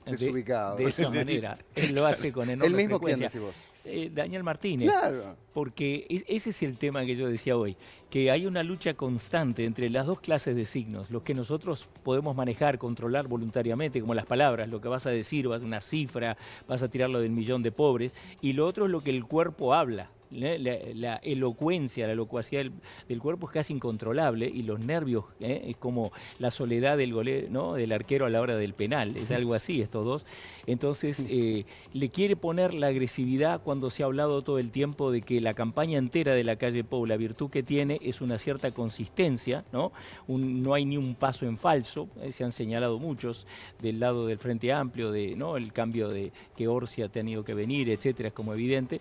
no sé si desubicado. de esa manera. Él lo hace con enorme ¿El mismo frecuencia. quién decís vos? Daniel Martínez. Claro. Porque ese es el tema que yo decía hoy, que hay una lucha constante entre las dos clases de signos, los que nosotros podemos manejar, controlar voluntariamente, como las palabras, lo que vas a decir, vas a una cifra, vas a tirarlo del millón de pobres, y lo otro es lo que el cuerpo habla. La elocuencia, la locuacidad del cuerpo es casi incontrolable, y los nervios es como la soledad del golero, ¿no?, del arquero a la hora del penal, es algo así estos dos. Entonces le quiere poner la agresividad cuando se ha hablado todo el tiempo de que la campaña entera de la calle Pou, la virtud que tiene es una cierta consistencia, ¿no? No hay ni un paso en falso, se han señalado muchos del lado del Frente Amplio, ¿no?, el cambio de que Orsi ha tenido que venir, etcétera, es como evidente.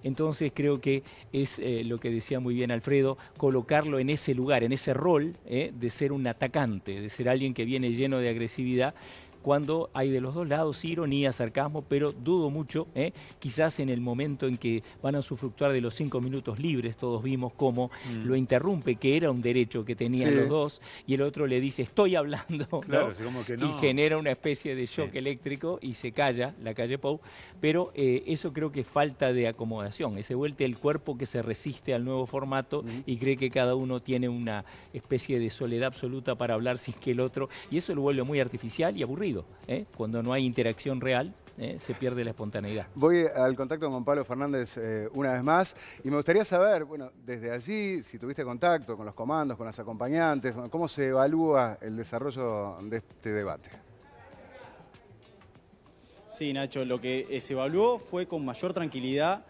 Entonces creo que es lo que decía muy bien Alfredo, colocarlo en ese lugar, en ese rol de ser un atacante, de ser alguien que viene lleno de agresividad, cuando hay de los dos lados ironía, sarcasmo, pero dudo mucho, quizás en el momento en que van a usufructuar de los 5 minutos libres, todos vimos cómo lo interrumpe, que era un derecho que tenían los dos, y el otro le dice, estoy hablando, claro, ¿no? como que no. Y genera una especie de shock eléctrico y se calla la calle Pou, pero eso creo que es falta de acomodación, ese vuelta el cuerpo que se resiste al nuevo formato y cree que cada uno tiene una especie de soledad absoluta para hablar sin que el otro, y eso lo vuelve muy artificial y aburrido. Cuando no hay interacción real, se pierde la espontaneidad. Voy al contacto con Pablo Fernández una vez más, y me gustaría saber, bueno, desde allí, si tuviste contacto con los comandos, con las acompañantes, ¿cómo se evalúa el desarrollo de este debate? Sí, Nacho, lo que se evaluó fue con mayor tranquilidad.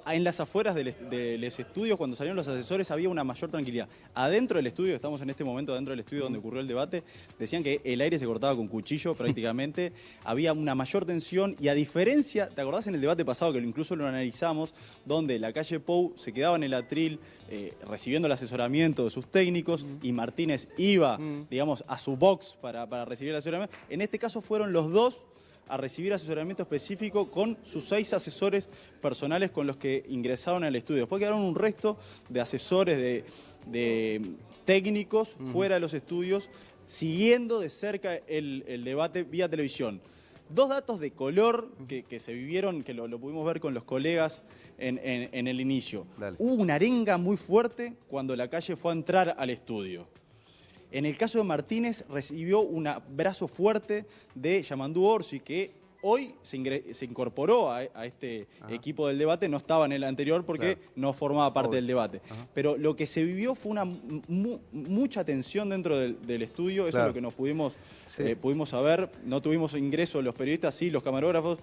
En las afueras de los estudios, cuando salieron los asesores, había una mayor tranquilidad. Adentro del estudio, estamos en este momento adentro del estudio donde ocurrió el debate, decían que el aire se cortaba con cuchillo prácticamente, había una mayor tensión, y a diferencia, ¿te acordás en el debate pasado que incluso lo analizamos, donde la calle Pou se quedaba en el atril recibiendo el asesoramiento de sus técnicos y Martínez iba, digamos, a su box para recibir el asesoramiento? En este caso fueron los dos a recibir asesoramiento específico con sus 6 asesores personales con los que ingresaron al estudio. Después quedaron un resto de asesores, de técnicos fuera de los estudios, siguiendo de cerca el debate vía televisión. 2 datos de color que se vivieron, que lo pudimos ver con los colegas en el inicio. Dale. Hubo una arenga muy fuerte cuando la calle fue a entrar al estudio. En el caso de Martínez recibió un abrazo fuerte de Yamandú Orsi, que Hoy se incorporó a este equipo del debate, no estaba en el anterior porque no formaba parte del debate. Pero lo que se vivió fue una mucha tensión dentro del estudio, eso es lo que nos pudimos saber. No tuvimos ingreso los periodistas, sí, los camarógrafos,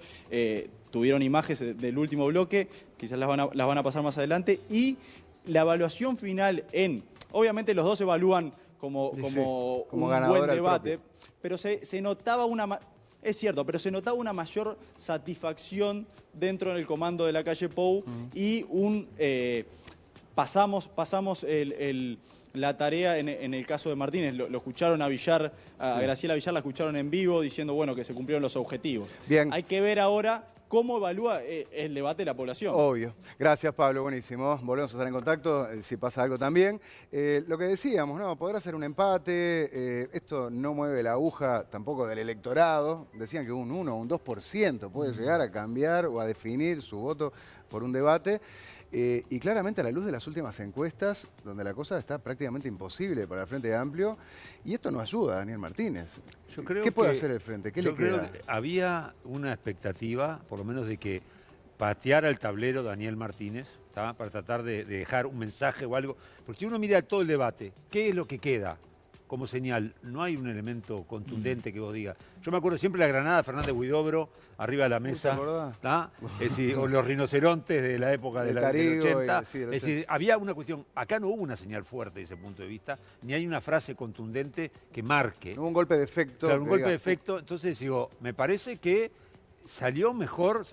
tuvieron imágenes del último bloque, quizás las van a pasar más adelante, y la evaluación final obviamente los dos evalúan como un buen debate, pero se notaba es cierto, pero se notaba una mayor satisfacción dentro del comando de la calle Pou y pasamos la tarea en el caso de Martínez. Lo escucharon a Villar, a Graciela Villar la escucharon en vivo diciendo, bueno, que se cumplieron los objetivos. Bien. Hay que ver ahora cómo evalúa el debate de la población. Obvio. Gracias, Pablo. Buenísimo. Volvemos a estar en contacto si pasa algo también. Lo que decíamos, ¿no? Podrá ser un empate. Esto no mueve la aguja tampoco del electorado. Decían que un 1 o un 2% puede llegar a cambiar o a definir su voto por un debate. Y claramente a la luz de las últimas encuestas, donde la cosa está prácticamente imposible para el Frente Amplio, y esto no ayuda a Daniel Martínez. ¿Qué puede hacer el Frente? ¿Qué le queda? Creo que había una expectativa, por lo menos de que pateara el tablero Daniel Martínez, ¿tá? Para tratar de dejar un mensaje o algo. Porque uno mira todo el debate, ¿qué es lo que queda? Como señal, no hay un elemento contundente que vos digas. Yo me acuerdo siempre la granada de Fernández Huidobro arriba de la mesa, es decir, o los rinocerontes de la época del 80. Es decir, había una cuestión, acá no hubo una señal fuerte desde ese punto de vista, ni hay una frase contundente que marque. No hubo un golpe de efecto. Claro, un golpe de efecto. Entonces digo, me parece que salió mejor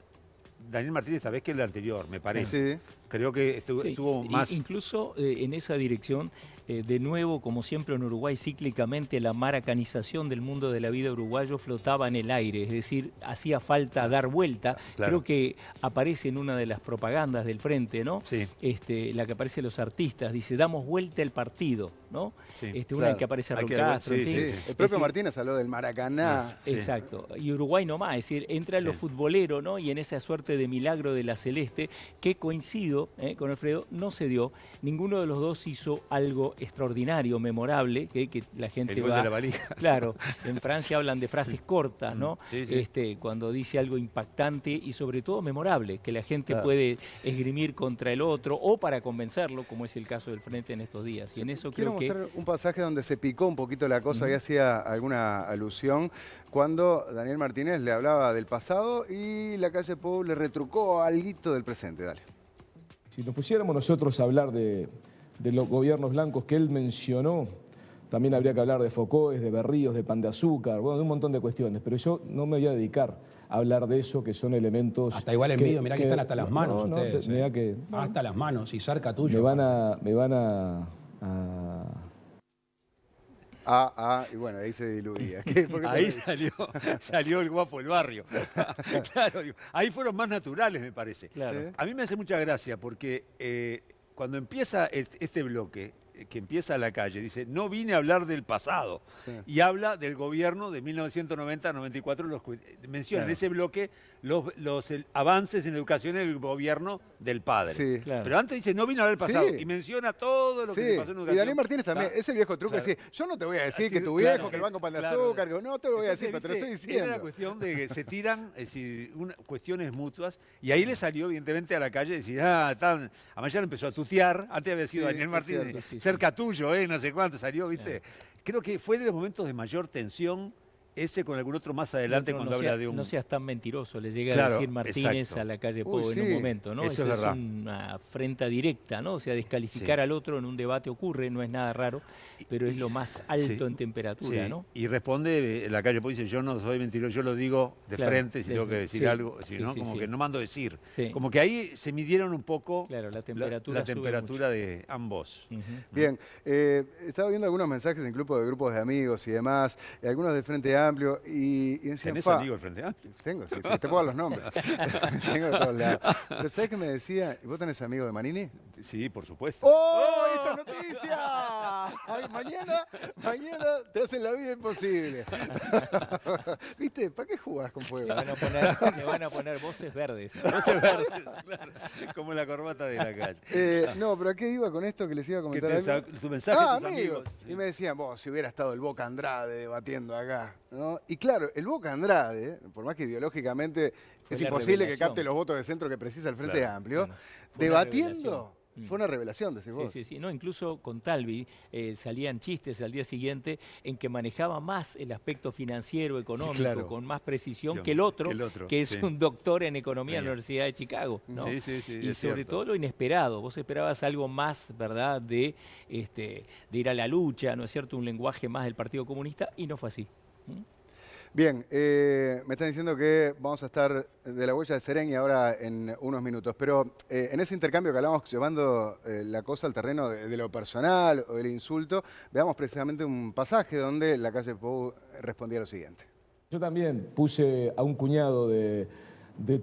Daniel Martínez esta vez que el anterior, me parece. Sí. Creo que estuvo más... Incluso en esa dirección, de nuevo, como siempre en Uruguay, cíclicamente la maracanización del mundo de la vida uruguayo flotaba en el aire, es decir, hacía falta dar vuelta. Claro. Creo que aparece en una de las propagandas del Frente, ¿no? Sí. La que aparece en los artistas, dice, damos vuelta el partido, ¿no? Sí. Una en que aparece Raúl Castro, en fin. El propio Martínez habló del Maracaná. Exacto. Y Uruguay nomás, es decir, entra en lo futbolero, ¿no? Y en esa suerte de milagro de la Celeste, que coincido con Alfredo, no se dio. Ninguno de los dos hizo algo extraordinario, memorable, que la gente el gol de la valija. Claro, en Francia hablan de frases cortas, ¿no? Sí, sí. Cuando dice algo impactante y sobre todo memorable, que la gente puede esgrimir contra el otro o para convencerlo, como es el caso del Frente en estos días. Y en eso Quiero creo mostrar un pasaje donde se picó un poquito la cosa y hacía alguna alusión cuando Daniel Martínez le hablaba del pasado y la calle Pou le retrucó alguito del presente. Dale. Si nos pusiéramos nosotros a hablar de los gobiernos blancos que él mencionó, también habría que hablar de Focoes, de Berríos, de Pan de Azúcar, bueno, de un montón de cuestiones, pero yo no me voy a dedicar a hablar de eso, que son elementos... Hasta igual en vídeo, mirá que están hasta las manos ustedes. Mirá que, hasta las manos y cerca tuyo. Me van a y bueno, ahí se diluía. Ahí salió el guapo del barrio. Claro, ahí fueron más naturales, me parece. Claro. A mí me hace mucha gracia porque cuando empieza este bloque, que empieza a la calle, dice, no vine a hablar del pasado. Y habla del gobierno de 1990-94, menciona en ese bloque los avances en educación en el gobierno del padre. Sí. Claro. Pero antes dice, no vine a hablar del pasado. Y menciona todo lo que se pasó en educación. Y Daniel Martínez también, ese viejo truco es decir, yo no te voy a decir que tu viejo, que el Banco Pan de Azúcar, no te lo voy a decir, pero te lo estoy diciendo. Era la cuestión de que se tiran cuestiones mutuas, y ahí le salió evidentemente a la calle decir, además ya empezó a tutear, antes había sido Daniel Martínez, cerca tuyo, no sé cuánto salió, ¿viste? Creo que fue de los momentos de mayor tensión, ese con algún otro más adelante cuando habla de un... No seas tan mentiroso, le llega a decir Martínez a la calle Pou en un momento, ¿no? Eso es verdad. Una afrenta directa, ¿no? O sea, descalificar al otro en un debate ocurre, no es nada raro, pero es lo más alto en temperatura, ¿no? Y responde, la calle Pou dice, yo no soy mentiroso, yo lo digo de frente, si tengo que decir algo, ¿no? Como que no mando decir. Como que ahí se midieron un poco la temperatura de ambos. Bien, estaba viendo algunos mensajes en grupos de amigos y demás, algunos del Frente Amplio, y decían, ¿tenés amigos del Frente Amplio? Tengo, sí, te puedo dar los nombres. Tengo de todos lados. Pero ¿sabés qué me decía? ¿Vos tenés amigos de Manini? Sí, por supuesto. ¡Oh! ¡Esto es noticia! Ay, mañana te hacen la vida imposible. ¿Viste? ¿Para qué jugás con fuego? Le van a poner voces verdes. Voces verdes. Claro, como la corbata de la calle. No, pero ¿a qué iba con esto que les iba a comentar? Tu mensaje a tus amigos. amigos. Y me decían, vos, si hubiera estado el Boca Andrade debatiendo acá, ¿no? Y claro, el Boca Andrade, por más que ideológicamente Fue es la imposible que revelación. capte los votos de centro que precisa el Frente Claro, Amplio, bueno, fue una debatiendo, fue una revelación, decís Sí, vos. sí, sí. No, incluso con Talvi salían chistes al día siguiente en que manejaba más el aspecto financiero, económico, claro. con más precisión Yo- que el otro, que es sí. un doctor en economía en Sí. la Universidad de Chicago. ¿no? Sí, sí, sí, Y es sobre cierto. todo lo inesperado. Vos esperabas algo más, ¿verdad?, de ir a la lucha, ¿no es cierto? Un lenguaje más del Partido Comunista, y no fue así. Bien, me están diciendo que vamos a estar de la huella de Sereni ahora en unos minutos, pero en ese intercambio que hablamos llevando la cosa al terreno de lo personal o del insulto, veamos precisamente un pasaje donde la calle Pou respondía lo siguiente. Yo también puse a un cuñado de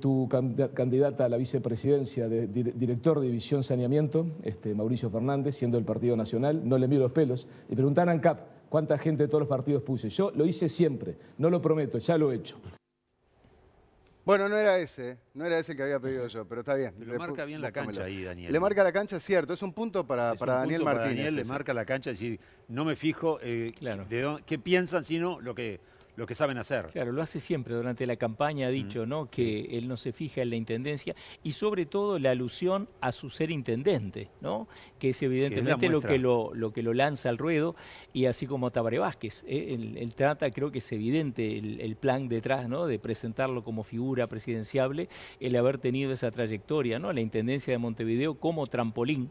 tu candidata a la vicepresidencia, director de División Saneamiento, Mauricio Fernández, siendo del Partido Nacional, no le miro los pelos, y preguntaban a ANCAP cuánta gente de todos los partidos puse. Yo lo hice siempre, no lo prometo, ya lo he hecho. Bueno, no era ese el que había pedido yo, pero está bien. Pero marca bien la cancha ahí, Daniel. Le marca la cancha, es cierto, es un punto para Es un Daniel punto para Martínez. Daniel, le ese. marca la cancha, es decir, no me fijo Claro. qué piensan, sino lo que saben hacer. Claro, lo hace siempre durante la campaña, ha dicho, ¿no?, que él no se fija en la intendencia y sobre todo la alusión a su ser intendente, ¿no?, que es evidentemente muestra. lo que lo lanza al ruedo, y así como Tabaré Vázquez, él trata, creo que es evidente el plan detrás, ¿no?, de presentarlo como figura presidenciable, el haber tenido esa trayectoria, ¿no?, la intendencia de Montevideo como trampolín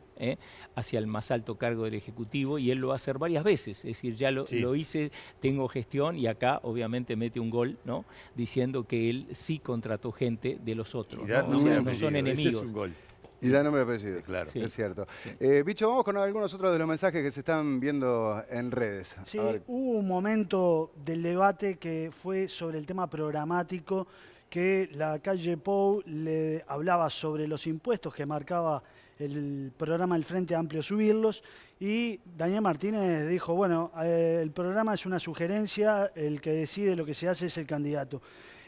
hacia el más alto cargo del Ejecutivo, y él lo va a hacer varias veces, es decir, ya lo hice, tengo gestión, y acá obviamente mete un gol, ¿no?, diciendo que él sí contrató gente de los otros, Y da ¿no? O nombre sea, y no son apellido, ese enemigos. es un gol. Y da nombre y apellido, Claro. Sí. es cierto. Sí. Bicho, vamos con algunos otros de los mensajes que se están viendo en redes. Sí, A ver. hubo un momento del debate que fue sobre el tema programático, que la calle Pou le hablaba sobre los impuestos que marcaba el programa del Frente Amplio subirlos, y Daniel Martínez dijo, bueno, el programa es una sugerencia, el que decide lo que se hace es el candidato.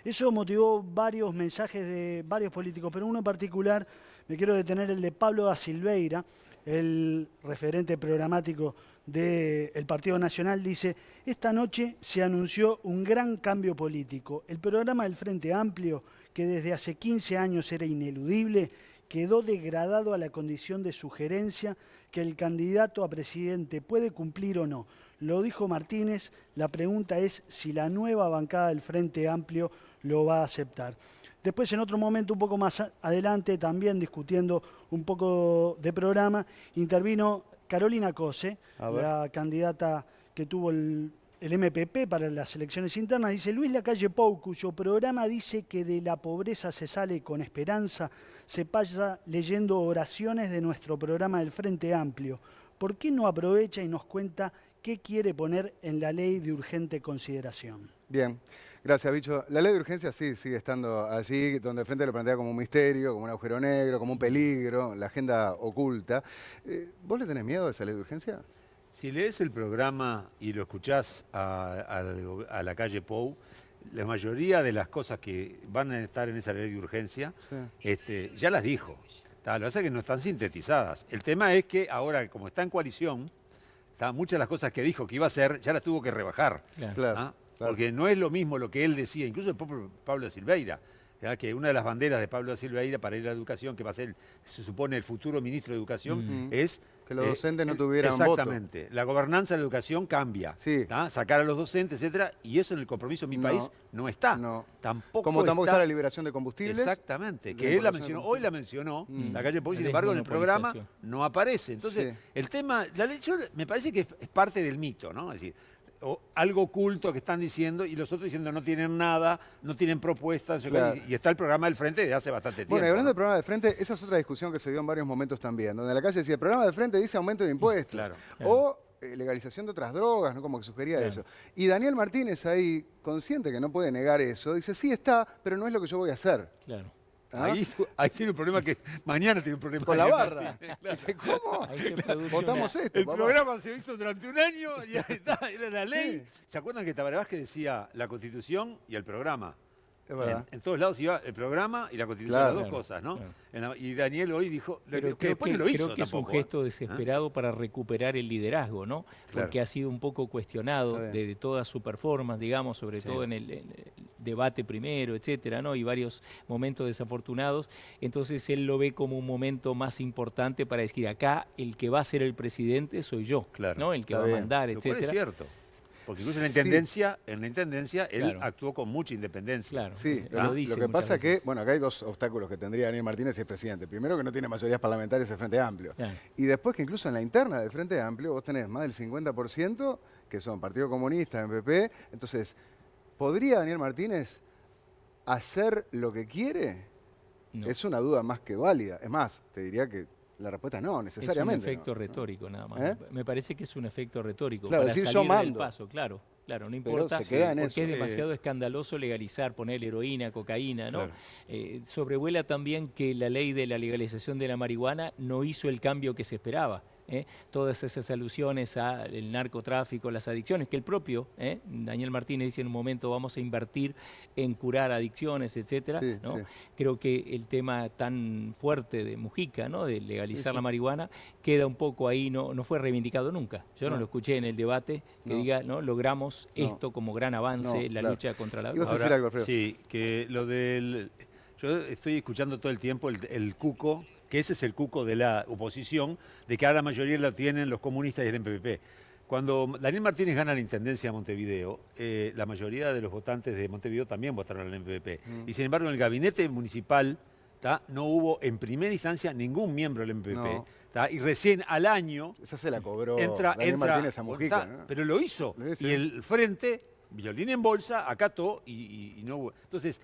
Eso motivó varios mensajes de varios políticos, pero uno en particular, me quiero detener, el de Pablo da Silveira, el referente programático del Partido Nacional. Dice, esta noche se anunció un gran cambio político. El programa del Frente Amplio, que desde hace 15 años era ineludible, quedó degradado a la condición de sugerencia que el candidato a presidente puede cumplir o no. Lo dijo Martínez, la pregunta es si la nueva bancada del Frente Amplio lo va a aceptar. Después, en otro momento, un poco más adelante, también discutiendo un poco de programa, intervino Carolina Cose, la candidata que tuvo el MPP para las elecciones internas. Dice, Luis Lacalle Pou, cuyo programa dice que de la pobreza se sale con esperanza, se pasa leyendo oraciones de nuestro programa del Frente Amplio. ¿Por qué no aprovecha y nos cuenta qué quiere poner en la ley de urgente consideración? Bien, gracias, Bicho. La ley de urgencia sí sigue estando allí, donde el Frente lo plantea como un misterio, como un agujero negro, como un peligro, la agenda oculta. ¿Vos le tenés miedo a esa ley de urgencia? Si lees el programa y lo escuchás a la calle Pou, la mayoría de las cosas que van a estar en esa ley de urgencia, ya las dijo. Lo que pasa es que no están sintetizadas. El tema es que ahora, como está en coalición, muchas de las cosas que dijo que iba a hacer, ya las tuvo que rebajar. Claro. ¿Ah? Porque no es lo mismo lo que él decía, incluso el propio Pablo Silveira, que una de las banderas de Pablo Silveira para ir a la educación, que va a ser, se supone, el futuro ministro de Educación, es que los docentes no tuvieran voto. Exactamente. La gobernanza de la educación cambia. Sí. Sacar a los docentes, etcétera, y eso en el compromiso de mi país no está. No. Tampoco Como tampoco está la liberación de combustibles. Exactamente. Que él la mencionó, hoy la mencionó, la calle Pou, sin embargo, en el programa no aparece. Entonces, el tema, la ley, me parece que es parte del mito, ¿no? Es decir, algo oculto que están diciendo y los otros diciendo no tienen nada, no tienen propuestas, y está el programa del Frente desde hace bastante tiempo. Bueno, y hablando del programa del Frente, esa es otra discusión que se dio en varios momentos también, donde la calle decía, el programa del Frente dice aumento de impuestos, Claro. o legalización de otras drogas, ¿no? Como que sugería eso. Y Daniel Martínez ahí, consciente que no puede negar eso, dice, sí está, pero no es lo que yo voy a hacer. Claro. ¿Ah? Ahí tiene un problema que mañana tiene un problema. Con la Daniel barra. Martínez. Dice, ¿cómo? Ahí se produce Votamos una- esto, El papá. programa se hizo durante un año y ahí está, era la ley. ¿Se acuerdan que Tabaré Vázquez decía la Constitución y el programa? Es verdad. En todos lados iba el programa y la Constitución, Claro. las dos cosas, ¿no? Claro. Y Daniel hoy dijo, Pero que después no lo hizo creo que es un tampoco, ¿eh? gesto desesperado para recuperar el liderazgo, ¿no? Claro. Porque ha sido un poco cuestionado Está bien. de toda su performance, digamos, sobre Sí. todo en el debate primero, etcétera, ¿no? Y varios momentos desafortunados. Entonces él lo ve como un momento más importante para decir, acá el que va a ser el presidente soy yo, Claro. ¿no? El que Está va bien. a mandar, Lo cual es etcétera. cierto. Porque incluso Sí. en la intendencia él Claro. actuó con mucha independencia. Claro. Sí, lo dice lo que muchas pasa es que, veces. bueno, acá hay dos obstáculos que tendría Daniel Martínez si es presidente. Primero, que no tiene mayorías parlamentarias el Frente Amplio. Claro. Y después que incluso en la interna del Frente Amplio vos tenés más del 50% que son Partido Comunista, MPP. Entonces, ¿podría Daniel Martínez hacer lo que quiere? No. Es una duda más que válida. Es más, te diría que la respuesta es no, necesariamente. Es un efecto no. retórico nada más. ¿Eh? Me parece que es un efecto retórico. Claro, para decir, yo salir del mando. paso, claro. Claro, no Pero importa se queda en porque eso. es demasiado escandaloso legalizar, poner heroína, cocaína, ¿no? Claro. Sobrevuela también que la ley de la legalización de la marihuana no hizo el cambio que se esperaba. Todas esas alusiones al narcotráfico, las adicciones, que el propio Daniel Martínez dice en un momento vamos a invertir en curar adicciones, etcétera, Sí, ¿no? sí. Creo que el tema tan fuerte de Mujica, ¿no? De legalizar Sí, la sí. marihuana, queda un poco ahí, no fue reivindicado nunca. Yo no No. lo escuché en el debate que No. diga, ¿no? Logramos No. esto como gran avance No, en la claro. lucha contra la Ibas a droga. decir algo, Alfredo. Sí, que lo del... Yo estoy escuchando todo el tiempo el cuco, que ese es el cuco de la oposición, de que ahora la mayoría lo tienen los comunistas y el MPP. Cuando Daniel Martínez gana la intendencia de Montevideo, la mayoría de los votantes de Montevideo también votaron al MPP. Y sin embargo, en el gabinete municipal no hubo en primera instancia ningún miembro del MPP. No. Y recién al año Esa se la cobró entra Daniel Martínez a Mujica. ¿no? pero lo hizo. Sí, sí. Y el frente, violín en bolsa, acató y no hubo. Entonces,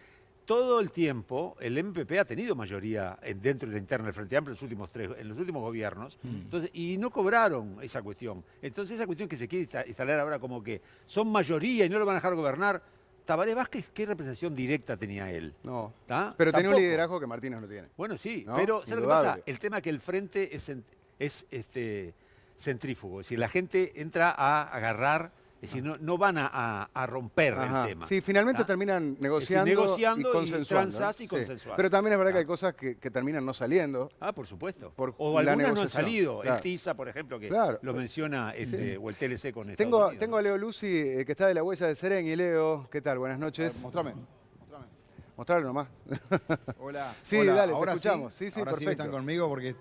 todo el tiempo el MPP ha tenido mayoría dentro de la interna del Frente Amplio en los últimos gobiernos. Entonces, y no cobraron esa cuestión. Entonces, esa cuestión que se quiere instalar ahora como que son mayoría y no lo van a dejar gobernar. Tabaré Vázquez, ¿qué representación directa tenía él? No. ¿Tá? Pero tenía un Tampoco. liderazgo que Martínez no tiene. Bueno, sí, ¿No? pero ¿sabes lo que Indudable. pasa? El tema es que el frente es centrífugo, es decir, la gente entra a agarrar, es decir, no van a romper Ajá. el tema. Sí, finalmente ¿tá? terminan negociando, negociando y y consensuando. transás y Sí. consensuás. Pero también es verdad que Ah. hay cosas que terminan no saliendo. Ah, por supuesto. Por O la algunas no han negociación. salido. Claro. El TISA, por ejemplo, que Claro. lo menciona, o el TLC con Estados Tengo, Unidos, tengo ¿no? a Leo Lucy, que está de la huella de Serengui. Leo, ¿qué tal? Buenas noches. Mostrame. Mostrarlo nomás. Hola. Sí, Hola, dale, te ahora escuchamos. Sí, sí, ahora sí que perfecto. están conmigo porque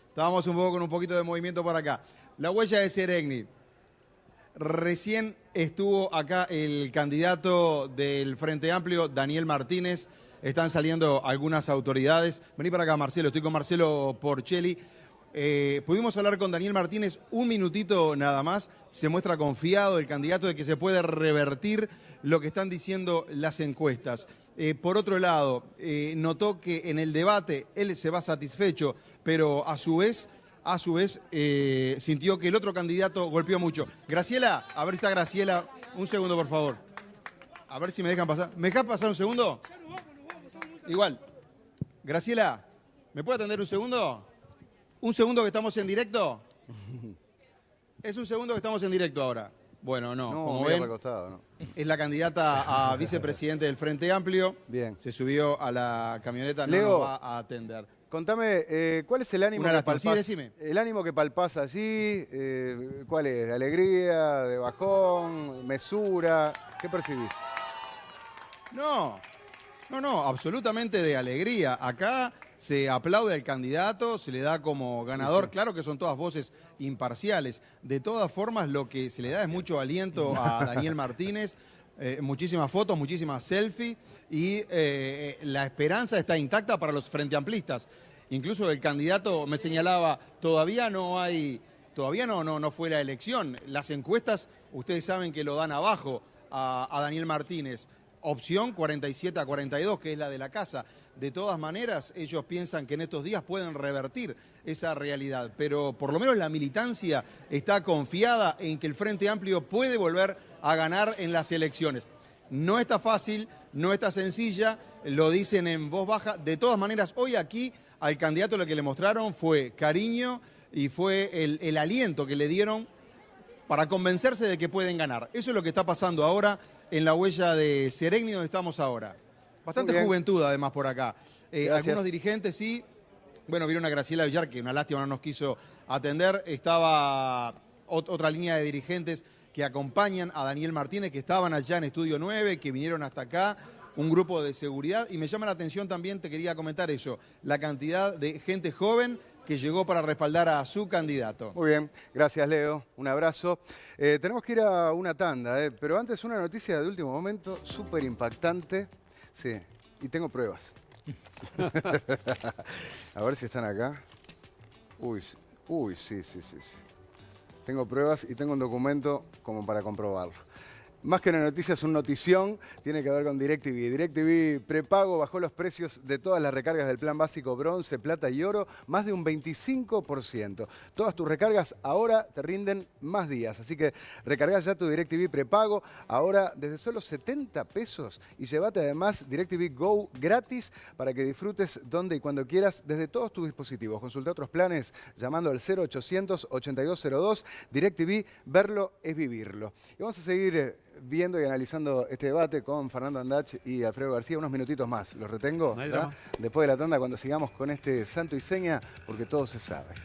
estábamos un poco con un poquito de movimiento por acá. La huella de Serengui. Recién estuvo acá el candidato del Frente Amplio, Daniel Martínez. Están saliendo algunas autoridades. Vení para acá, Marcelo. Estoy con Marcelo Porcelli. Pudimos hablar con Daniel Martínez un minutito nada más. Se muestra confiado el candidato de que se puede revertir lo que están diciendo las encuestas. Por otro lado, notó que en el debate él se va satisfecho, pero a su vez sintió que el otro candidato golpeó mucho. Graciela, a ver si está Graciela. Un segundo, por favor. A ver si me dejan pasar. ¿Me dejan pasar un segundo? Igual. Graciela, ¿me puede atender un segundo? ¿Un segundo que estamos en directo? Es un segundo que estamos en directo ahora. Bueno, no, No, como mira ven, para el costado, no. es la candidata a vicepresidente del Frente Amplio. Bien. Se subió a la camioneta, no Leo. nos va a atender. Contame, ¿cuál es el ánimo Una que lástima. Sí, palpás? decime. El ánimo que palpás allí, ¿cuál es? ¿De alegría, de bajón, mesura? ¿Qué percibís? No, absolutamente de alegría. Acá se aplaude al candidato, se le da como ganador. Claro que son todas voces imparciales. De todas formas, lo que se le da es mucho aliento a Daniel Martínez. Muchísimas fotos, muchísimas selfies y la esperanza está intacta para los frenteamplistas. Incluso el candidato me señalaba, todavía no fue la elección. Las encuestas, ustedes saben que lo dan abajo a Daniel Martínez. Opción 47-42, que es la de la casa. De todas maneras, ellos piensan que en estos días pueden revertir esa realidad. Pero por lo menos la militancia está confiada en que el Frente Amplio puede volver a ganar en las elecciones. No está fácil, no está sencilla, lo dicen en voz baja. De todas maneras, hoy aquí al candidato lo que le mostraron fue cariño y fue el aliento que le dieron para convencerse de que pueden ganar. Eso es lo que está pasando ahora en la huella de Seregni, donde estamos ahora. Bastante juventud además por acá. Algunos dirigentes sí. Bueno, vieron a Graciela Villar, que una lástima no nos quiso atender. Estaba otra línea de dirigentes que acompañan a Daniel Martínez, que estaban allá en Estudio 9, que vinieron hasta acá. Un grupo de seguridad. Y me llama la atención también, te quería comentar eso, la cantidad de gente joven que llegó para respaldar a su candidato. Muy bien, gracias Leo, un abrazo. Tenemos que ir a una tanda, pero antes una noticia de último momento, súper impactante. Sí, y tengo pruebas. A ver si están acá. Uy, sí. Tengo pruebas y tengo un documento como para comprobarlo. Más que una noticia, es una notición, tiene que ver con DirecTV. DirecTV prepago bajó los precios de todas las recargas del plan básico bronce, plata y oro, más de un 25%. Todas tus recargas ahora te rinden más días, así que recargás ya tu DirecTV prepago, ahora desde solo 70 pesos y llévate además DirecTV Go gratis para que disfrutes donde y cuando quieras desde todos tus dispositivos. Consulta otros planes llamando al 0800 8202. DirecTV, verlo es vivirlo. Y vamos a seguir viendo y analizando este debate con Fernando Andach y Alfredo García. Unos minutitos más, los retengo. No, después de la tanda, cuando sigamos con este santo y seña, porque todo se sabe.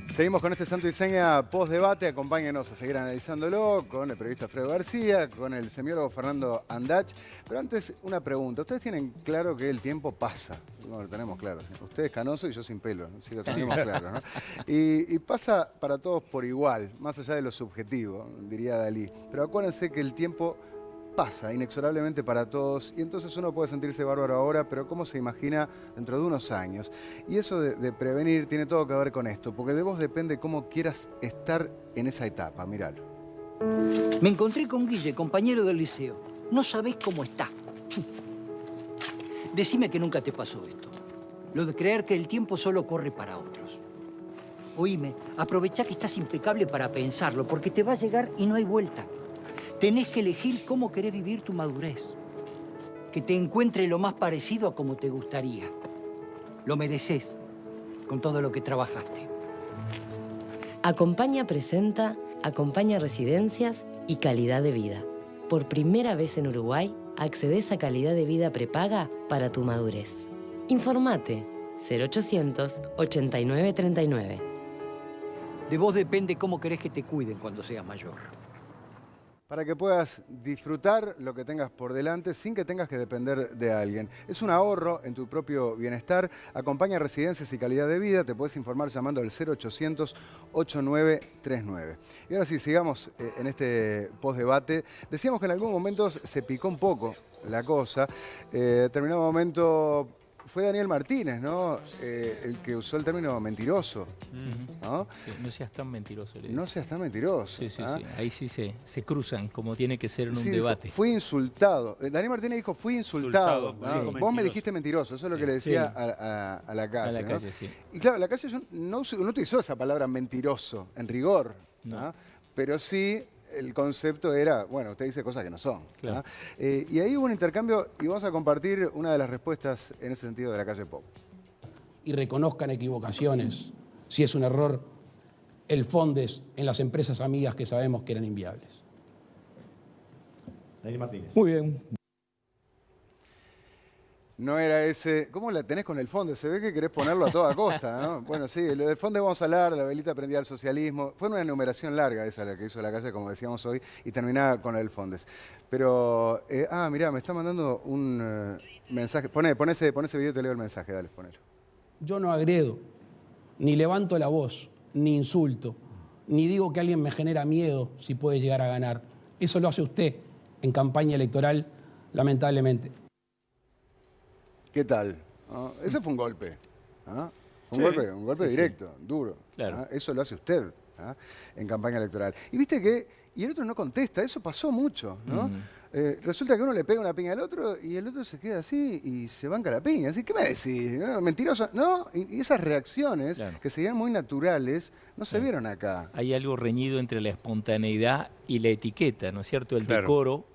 Seguimos con este santo y seña post-debate. Acompáñenos a seguir analizándolo con el periodista Alfredo García, con el semiólogo Fernando Andach. Pero antes, una pregunta. Ustedes tienen claro que el tiempo pasa. No, lo tenemos claro. Ustedes canoso y yo sin pelo. Sí, lo tenemos claro, ¿no? Y pasa para todos por igual, más allá de lo subjetivo, diría Dalí. Pero acuérdense que el tiempo pasa inexorablemente para todos y entonces uno puede sentirse bárbaro ahora, pero ¿cómo se imagina dentro de unos años? Y eso de prevenir tiene todo que ver con esto, porque de vos depende cómo quieras estar en esa etapa, míralo. Me encontré con Guille, compañero del liceo. No sabés cómo está. Decime que nunca te pasó esto. Lo de creer que el tiempo solo corre para otros. Oíme, aprovechá que estás impecable para pensarlo, porque te va a llegar y no hay vuelta. Tenés que elegir cómo querés vivir tu madurez. Que te encuentre lo más parecido a como te gustaría. Lo mereces, con todo lo que trabajaste. Acompaña presenta Acompaña Residencias y Calidad de Vida. Por primera vez en Uruguay, accedés a calidad de vida prepaga para tu madurez. Informate 0800 8939. De vos depende cómo querés que te cuiden cuando seas mayor. Para que puedas disfrutar lo que tengas por delante sin que tengas que depender de alguien. Es un ahorro en tu propio bienestar. Acompaña Residencias y Calidad de Vida. Te puedes informar llamando al 0800 8939. Y ahora sí, sigamos en este post-debate. Decíamos que en algún momento se picó un poco la cosa. Determinado momento fue Daniel Martínez, ¿no? El que usó el término mentiroso, ¿no? Sí, no seas tan mentiroso. No seas tan mentiroso. Sí. Ahí sí se cruzan, como tiene que ser en un debate. Fui insultado. Daniel Martínez dijo, fui insultado. Vos me dijiste mentiroso, eso es lo que le decía a la calle. A la calle, sí. Y claro, la calle no utilizó esa palabra mentiroso, en rigor, ¿no? Pero sí el concepto era, bueno, usted dice cosas que no son. Claro. Y ahí hubo un intercambio y vamos a compartir una de las respuestas en ese sentido de la calle Pop. Y reconozcan equivocaciones, si es un error, el Fondes en las empresas amigas que sabemos que eran inviables. Daniel Martínez. Muy bien. No era ese... ¿Cómo la tenés con el fondo? Se ve que querés ponerlo a toda costa, ¿no? Bueno, sí, lo del fondo vamos a hablar, la velita prendida al socialismo. Fue una enumeración larga esa la que hizo la calle, como decíamos hoy, y terminaba con el Fondes. Pero, mirá, me está mandando un mensaje. Poné ese video y te leo el mensaje, dale, ponelo. Yo no agredo, ni levanto la voz, ni insulto, ni digo que alguien me genera miedo si puede llegar a ganar. Eso lo hace usted en campaña electoral, lamentablemente. ¿Qué tal? ¿No? Ese fue un golpe. ¿Ah? Un golpe sí, directo, duro. Claro. ¿Ah? Eso lo hace usted en campaña electoral. Y viste que, y el otro no contesta, eso pasó mucho, ¿no? Resulta que uno le pega una piña al otro y el otro se queda así y se banca la piña. Así, ¿qué me decís? ¿No? Mentiroso. No, y esas reacciones que serían muy naturales no se vieron acá. Hay algo reñido entre la espontaneidad y la etiqueta, ¿no es cierto? El decoro,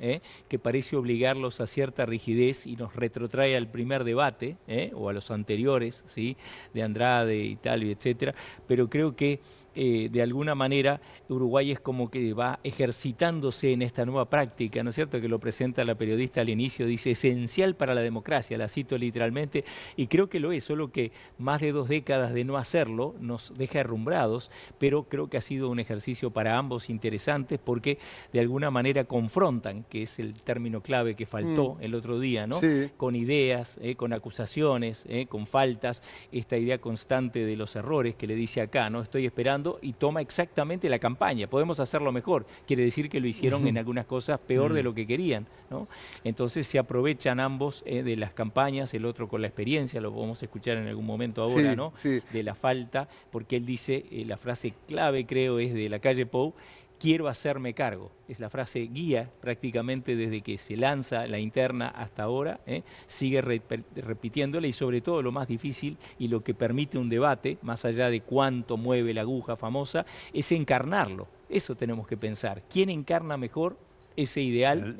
que parece obligarlos a cierta rigidez y nos retrotrae al primer debate, o a los anteriores, ¿sí? De Andrade y tal, etcétera. Pero creo que de alguna manera Uruguay es como que va ejercitándose en esta nueva práctica, ¿no es cierto?, que lo presenta la periodista al inicio, dice esencial para la democracia, la cito literalmente, y creo que lo es, solo que más de 2 décadas de no hacerlo nos deja herrumbrados, pero creo que ha sido un ejercicio para ambos interesante porque de alguna manera confrontan, que es el término clave que faltó el otro día, ¿no? Sí. Con ideas, con acusaciones, con faltas, esta idea constante de los errores que le dice acá, ¿no? Estoy esperando, y toma exactamente la campaña. Podemos hacerlo mejor. Quiere decir que lo hicieron en algunas cosas peor de lo que querían, ¿no? Entonces se aprovechan ambos de las campañas, el otro con la experiencia, lo podemos escuchar en algún momento ahora, ¿no? De la falta, porque él dice, la frase clave creo es de la calle Pou, quiero hacerme cargo. Es la frase guía prácticamente desde que se lanza la interna hasta ahora, sigue repitiéndola y sobre todo lo más difícil y lo que permite un debate, más allá de cuánto mueve la aguja famosa, es encarnarlo. Eso tenemos que pensar. ¿Quién encarna mejor ese ideal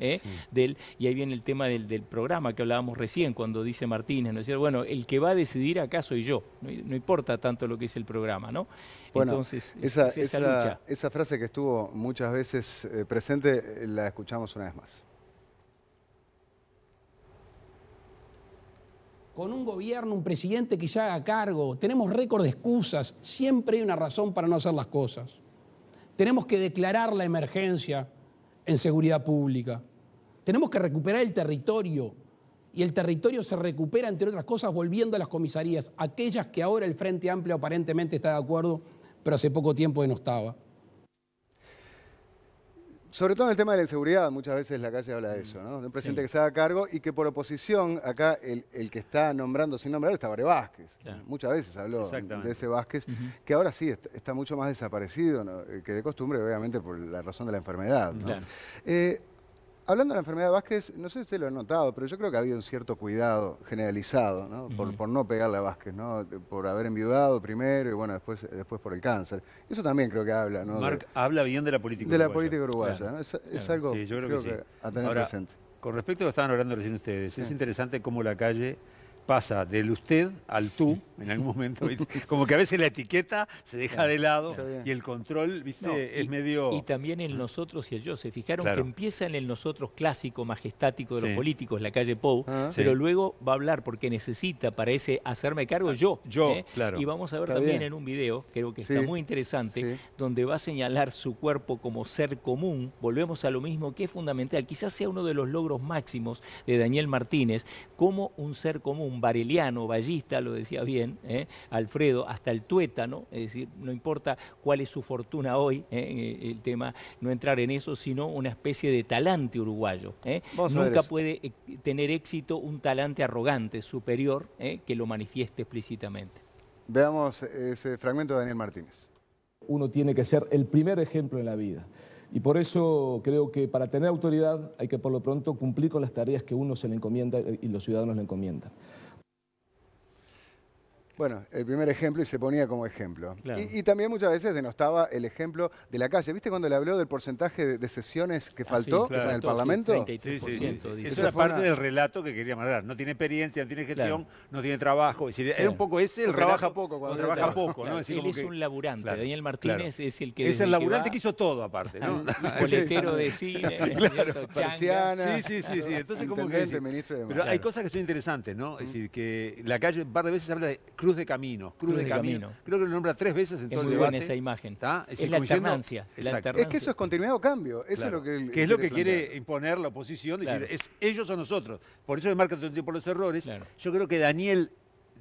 del, y ahí viene el tema del programa que hablábamos recién, cuando dice Martínez, ¿no es cierto? Bueno, el que va a decidir acá soy yo, no importa tanto lo que es el programa, ¿no? Bueno, entonces, esa lucha. Esa frase que estuvo muchas veces presente, la escuchamos una vez más. Con un gobierno, un presidente que ya haga cargo, tenemos récord de excusas, siempre hay una razón para no hacer las cosas. Tenemos que declarar la emergencia en seguridad pública. Tenemos que recuperar el territorio, y el territorio se recupera, entre otras cosas, volviendo a las comisarías, aquellas que ahora el Frente Amplio aparentemente está de acuerdo, pero hace poco tiempo no estaba. Sobre todo en el tema de la inseguridad, muchas veces la calle habla de eso, ¿no? De un presidente que se haga cargo y que por oposición, acá el que está nombrando sin nombrar es Tabaré Vázquez. Muchas veces habló de ese Vázquez, que ahora sí está mucho más desaparecido, ¿no? Que de costumbre, obviamente, por la razón de la enfermedad, ¿no? Hablando de la enfermedad de Vázquez, no sé si usted lo ha notado, pero yo creo que ha habido un cierto cuidado generalizado, ¿no? Por no pegarle a Vázquez, ¿no? Por haber enviudado primero y bueno, después por el cáncer. Eso también creo que habla, ¿no? Marc habla bien de la política uruguaya. De uruguaya. la política uruguaya, ¿no? Es algo sí, yo creo que a tener Ahora, presente. Con respecto a lo que estaban hablando recién ustedes, es interesante cómo la calle pasa del usted al tú en algún momento, ¿viste? Como que a veces la etiqueta se deja de lado y el control, ¿viste? Es medio... Y también el nosotros y el yo. Se fijaron que empieza en el nosotros clásico, majestático de los políticos, la calle Pou, pero luego va a hablar porque necesita para ese hacerme cargo yo. Claro. Y vamos a ver también en un video, creo que está muy interesante, donde va a señalar su cuerpo como ser común. Volvemos a lo mismo que es fundamental. Quizás sea uno de los logros máximos de Daniel Martínez, como un ser común, bareliano, ballista, lo decía bien, Alfredo, hasta el tuétano, es decir, no importa cuál es su fortuna hoy, el tema, no entrar en eso, sino una especie de talante uruguayo. Nunca puede tener éxito un talante arrogante, superior, que lo manifieste explícitamente. Veamos ese fragmento de Daniel Martínez. Uno tiene que ser el primer ejemplo en la vida. Y por eso creo que para tener autoridad hay que por lo pronto cumplir con las tareas que uno se le encomienda y los ciudadanos le encomiendan. Bueno, el primer ejemplo y se ponía como ejemplo. Claro. Y también muchas veces denostaba el ejemplo de la calle. ¿Viste cuando le habló del porcentaje de sesiones que faltó en el Parlamento? 33%. Esa era parte del relato que quería mandar. No tiene experiencia, no tiene gestión, no tiene trabajo. Es decir, era un poco ese el relato. Trabaja poco. Cuando trabaja poco, ¿no? Él es un laburante. Daniel Martínez es el que... Es el laburante que hizo todo, aparte, ¿no? Coletero de cine, Persiana. Sí. Entonces, como que ministro de pero hay cosas que son interesantes, ¿no? Es decir, que la calle un par de veces habla de cruz de camino. Creo que lo nombra 3 veces en todo el debate. Es muy buena esa imagen. Es la alternancia. Es que eso es continuidad o cambio. Eso es lo que es lo que quiere imponer la oposición, decir, es ellos o nosotros. Por eso le marca todo el tiempo los errores. Yo creo que Daniel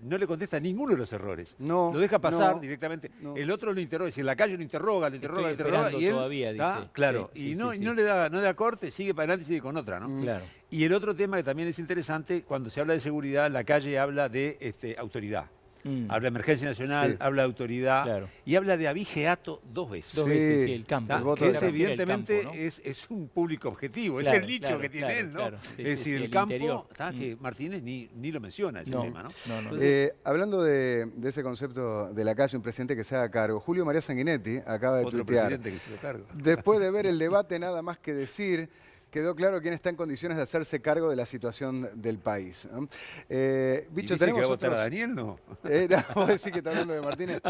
no le contesta ninguno de los errores. No, lo deja pasar no, directamente. no. El otro lo interroga, si en la calle lo interroga, Estoy esperando y él todavía, está, dice. claro, Sí, y sí, no, sí, y sí. no le da corte, sigue para adelante y sigue con otra, ¿no? Claro. Y el otro tema que también es interesante, cuando se habla de seguridad, la calle habla de autoridad. Habla de emergencia nacional, Sí. habla de autoridad Claro. y habla de abigeato 2 veces. Dos Sí. veces, sí, el campo. ¿Está? El voto Que del es campo. evidentemente El campo, ¿no? es un público objetivo, Claro, es el nicho claro, que tiene claro, él, ¿no? claro. Sí, Es sí, decir, sí, el el campo, interior. que Martínez ni lo menciona ese No, tema, ¿no? no. Hablando de ese concepto de la calle, un presidente que se haga cargo, Julio María Sanguinetti acaba de Otro tuitear. presidente que se hizo cargo. Después de ver el debate, nada más que decir, quedó claro quién está en condiciones de hacerse cargo de la situación del país, ¿no? ¿Y Bicho, dice que tenemos va a votar a otros... Daniel, no? Vamos a decir que está hablando de Martínez.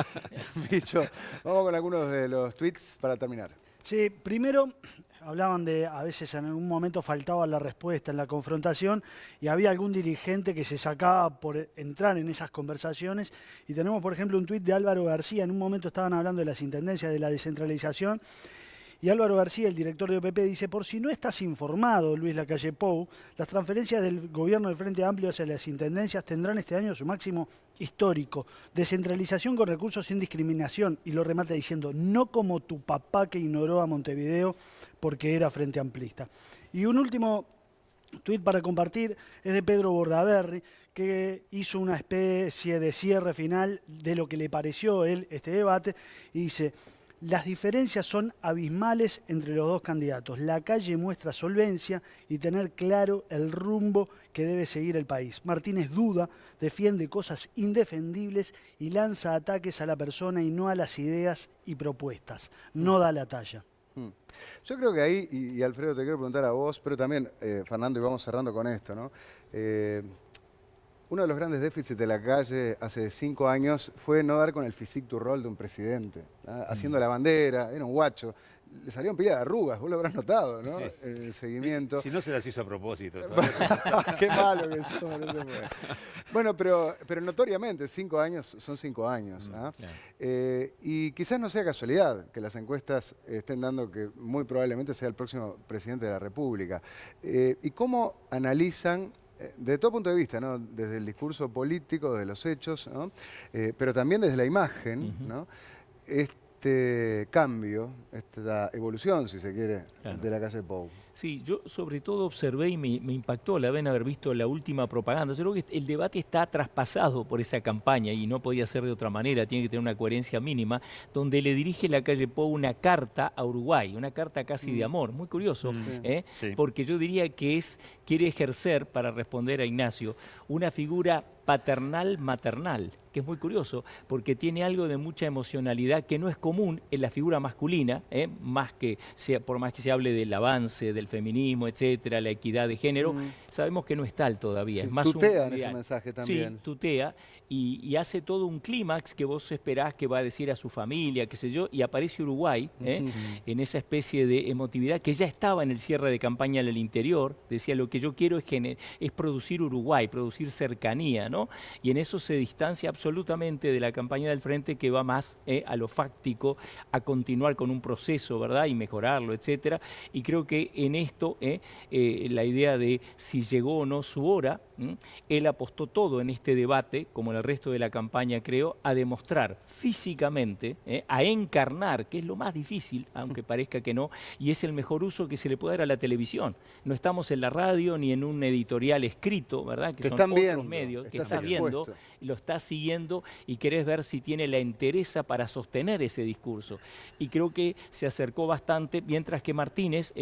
Bicho, vamos con algunos de los tweets para terminar. Sí, primero hablaban de, a veces en algún momento faltaba la respuesta en la confrontación y había algún dirigente que se sacaba por entrar en esas conversaciones. Y tenemos, por ejemplo, un tuit de Álvaro García. En un momento estaban hablando de las intendencias de la descentralización. Y Álvaro García, el director de OPP, dice: por si no estás informado, Luis Lacalle Pou, las transferencias del gobierno del Frente Amplio hacia las intendencias tendrán este año su máximo histórico. Descentralización con recursos sin discriminación. Y lo remata diciendo: no como tu papá que ignoró a Montevideo porque era Frente Amplista. Y un último tuit para compartir es de Pedro Bordaberry, que hizo una especie de cierre final de lo que le pareció a él este debate, y dice: las diferencias son abismales entre los dos candidatos. La calle muestra solvencia y tener claro el rumbo que debe seguir el país. Martínez duda, defiende cosas indefendibles y lanza ataques a la persona y no a las ideas y propuestas. No da la talla. Yo creo que ahí, y Alfredo, te quiero preguntar a vos, pero también, Fernando, y vamos cerrando con esto, ¿no? Uno de los grandes déficits de la calle hace 5 años fue no dar con el physique du rol de un presidente, ¿no? Haciendo la bandera, era un guacho. Le salieron pila de arrugas, vos lo habrás notado, ¿no? El seguimiento. Si no se las hizo a propósito. Qué malo que somos, no se puede. Bueno, pero notoriamente 5 años son 5 años. ¿Ah? Claro. Y quizás no sea casualidad que las encuestas estén dando que muy probablemente sea el próximo presidente de la República. ¿Y cómo analizan, desde todo punto de vista, ¿no? Desde el discurso político, desde los hechos, ¿no? Pero también desde la imagen, ¿no? Este cambio, esta evolución, si se quiere, Claro. de la calle Pou? Sí, yo sobre todo observé y me impactó la vez haber visto la última propaganda. Yo creo que el debate está traspasado por esa campaña y no podía ser de otra manera, tiene que tener una coherencia mínima, donde le dirige Lacalle Pou una carta a Uruguay, una carta casi de amor, muy curioso, Sí. porque yo diría que quiere ejercer, para responder a Ignacio, una figura paternal-maternal, que es muy curioso, porque tiene algo de mucha emocionalidad que no es común en la figura masculina, por más que se hable del avance, del feminismo, etcétera, la equidad de género, sabemos que no es tal todavía. Sí, Es más tutea un en ese ideal. mensaje también. Sí, tutea y hace todo un clímax que vos esperás que va a decir a su familia, qué sé yo, y aparece Uruguay en esa especie de emotividad que ya estaba en el cierre de campaña en el interior. Decía: lo que yo quiero es producir Uruguay, producir cercanía, ¿no? Y en eso se distancia absolutamente de la campaña del Frente, que va más a lo fáctico, a continuar con un proceso, ¿verdad? Y mejorarlo, etcétera. Y creo que en esto la idea de si llegó o no su hora, él apostó todo en este debate, como en el resto de la campaña, creo, a demostrar físicamente, a encarnar, que es lo más difícil, aunque parezca que no, y es el mejor uso que se le puede dar a la televisión. No estamos en la radio ni en un editorial escrito, ¿verdad? Que Te son están otros viendo, medios, que estás estás viendo, expuesto. lo estás siguiendo y querés ver si tiene la entereza para sostener ese discurso. Y creo que se acercó bastante, mientras que Martínez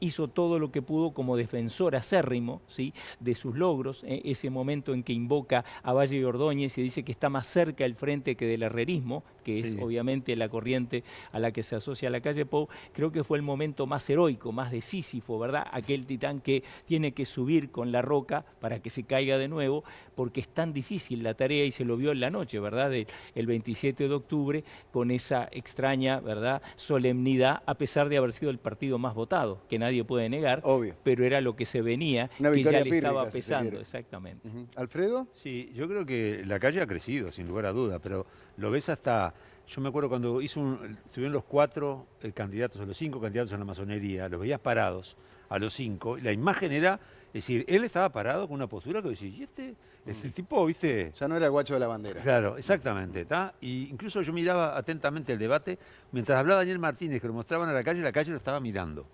hizo todo lo que pudo como defensor acérrimo, ¿sí?, de sus logros, ese momento en que invoca a Valle y Ordóñez y dice que está más cerca del Frente que del herrerismo, que es obviamente la corriente a la que se asocia Lacalle Pou. Creo que fue el momento más heroico, más de Sísifo, ¿verdad? Aquel titán que tiene que subir con la roca para que se caiga de nuevo, porque es tan difícil la tarea, y se lo vio en la noche, ¿verdad?, el 27 de octubre, con esa extraña, ¿verdad?, solemnidad, a pesar de haber sido el partido más votado, que nadie puede negar, Obvio. pero era lo que se venía, Una que victoria ya le estaba pírrica, si se pesando, quiere. exactamente. ¿Alfredo? Sí, yo creo que la calle ha crecido, sin lugar a duda, pero lo ves hasta, Yo me acuerdo cuando estuvieron los 4 candidatos, o los 5 candidatos en la masonería, los veías parados a los 5, y la imagen era, es decir, él estaba parado con una postura que decía, ¿y este el tipo, viste? Ya no era el guacho de la bandera. Claro, exactamente, ¿está? Y incluso yo miraba atentamente el debate, mientras hablaba Daniel Martínez, que lo mostraban a la calle lo estaba mirando.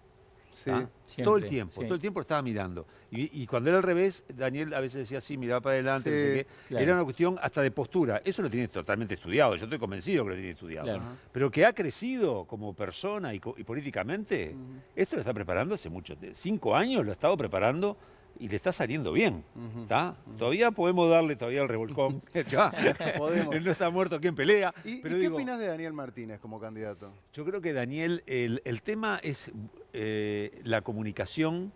Sí, todo el siempre, tiempo, sí. todo el tiempo lo estaba mirando. Y cuando era al revés, Daniel a veces decía así, miraba para adelante, no sé qué. claro. Era una cuestión hasta de postura. Eso lo tiene totalmente estudiado, yo estoy convencido que lo tiene estudiado. Claro. Pero que ha crecido como persona y políticamente, esto lo está preparando hace mucho, 5 años lo ha estado preparando y le está saliendo bien. ¿Está? Todavía podemos darle todavía el revolcón. Ya. Podemos. Él no está muerto quien pelea. ¿Y pero qué digo, opinas de Daniel Martínez como candidato? yo creo que Daniel, el tema es la comunicación.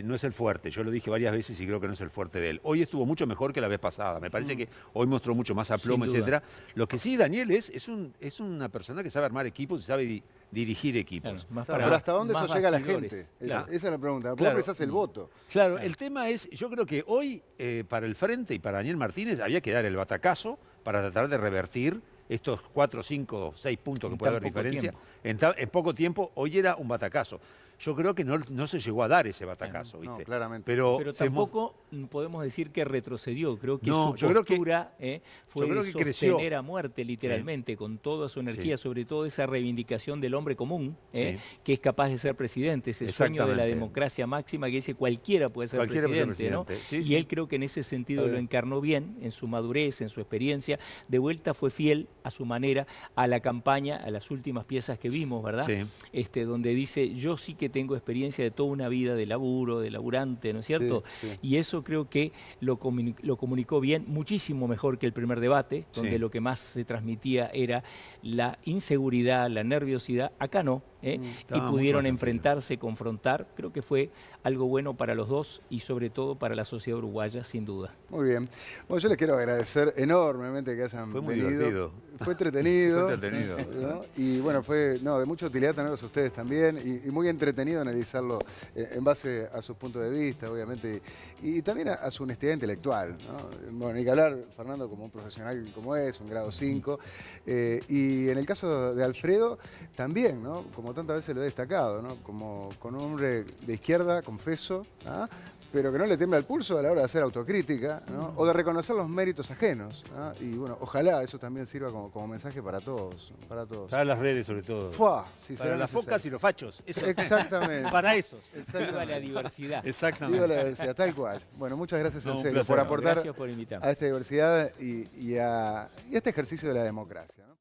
No es el fuerte, yo lo dije varias veces y creo que no es el fuerte de él. Hoy estuvo mucho mejor que la vez pasada, me parece que hoy mostró mucho más aplomo, Sin duda. etcétera. Lo que sí, Daniel es una persona que sabe armar equipos y sabe dirigir equipos. Claro, más Claro, para- pero ¿hasta dónde más eso llega a la bastidores. gente? Claro. Esa es la pregunta. ¿Vos Claro. pensás el voto? Claro, el tema es, yo creo que hoy para el Frente y para Daniel Martínez había que dar el batacazo para tratar de revertir estos 4, 5, 6 puntos que En puede tan haber poco diferencia. tiempo. En poco tiempo, hoy era un batacazo. Yo creo que no se llegó a dar ese batacazo, No, ¿viste? claramente. Pero tampoco podemos decir que retrocedió. Creo que No, su yo creo que- postura fue yo creo de que creció. sostener a muerte, literalmente, con toda su energía, sobre todo esa reivindicación del hombre común, Sí. que es capaz de ser presidente, ese sueño de la Exactamente. democracia máxima que dice cualquiera puede ser Cualquiera puede ser presidente, ¿no? presidente. Sí, Y sí. él creo que en ese sentido Está lo bien. encarnó bien, en su madurez, en su experiencia. De vuelta fue fiel a su manera a la campaña, a las últimas piezas que vimos, ¿verdad? Sí. Donde dice, yo sí que tengo experiencia de toda una vida de laburo, de laburante, ¿no es cierto? Sí, sí. Y eso creo que lo comunicó bien, muchísimo mejor que el primer debate, donde Sí. lo que más se transmitía era la inseguridad, la nerviosidad. Acá no, y Estaba mucho pudieron más enfrentarse, confrontar. Creo que fue algo bueno para los dos y sobre todo para la sociedad uruguaya, sin duda. Muy bien. Bueno, yo les quiero agradecer enormemente que hayan Fue muy venido. divertido. Fue entretenido. Fue entretenido. ¿no? Y bueno, fue de mucha utilidad tenerlos a ustedes también y muy entretenido analizarlo en base a sus puntos de vista, obviamente, y también a su honestidad intelectual. ¿no? Bueno, ni que hablar, Fernando, como un profesional como es, un grado 5. Y en el caso de Alfredo, también, ¿no? Como tantas veces lo he destacado, ¿no? Como con un hombre de izquierda, confeso, ¿ah? Pero que no le tiembla el pulso a la hora de hacer autocrítica, ¿no? O de reconocer los méritos ajenos. ¿ah? Y bueno, ojalá eso también sirva como mensaje para todos. Para todos. Para las redes sobre todo. ¡Fua! Sí, Para será las necesario. focas y los fachos. Eso. Exactamente. Para esos. Viva la diversidad. Exactamente. Viva la diversidad, tal cual. Bueno, muchas gracias No, en un serio placer. por aportar Gracias por invitarme. a esta diversidad y a este ejercicio de la democracia. ¿no?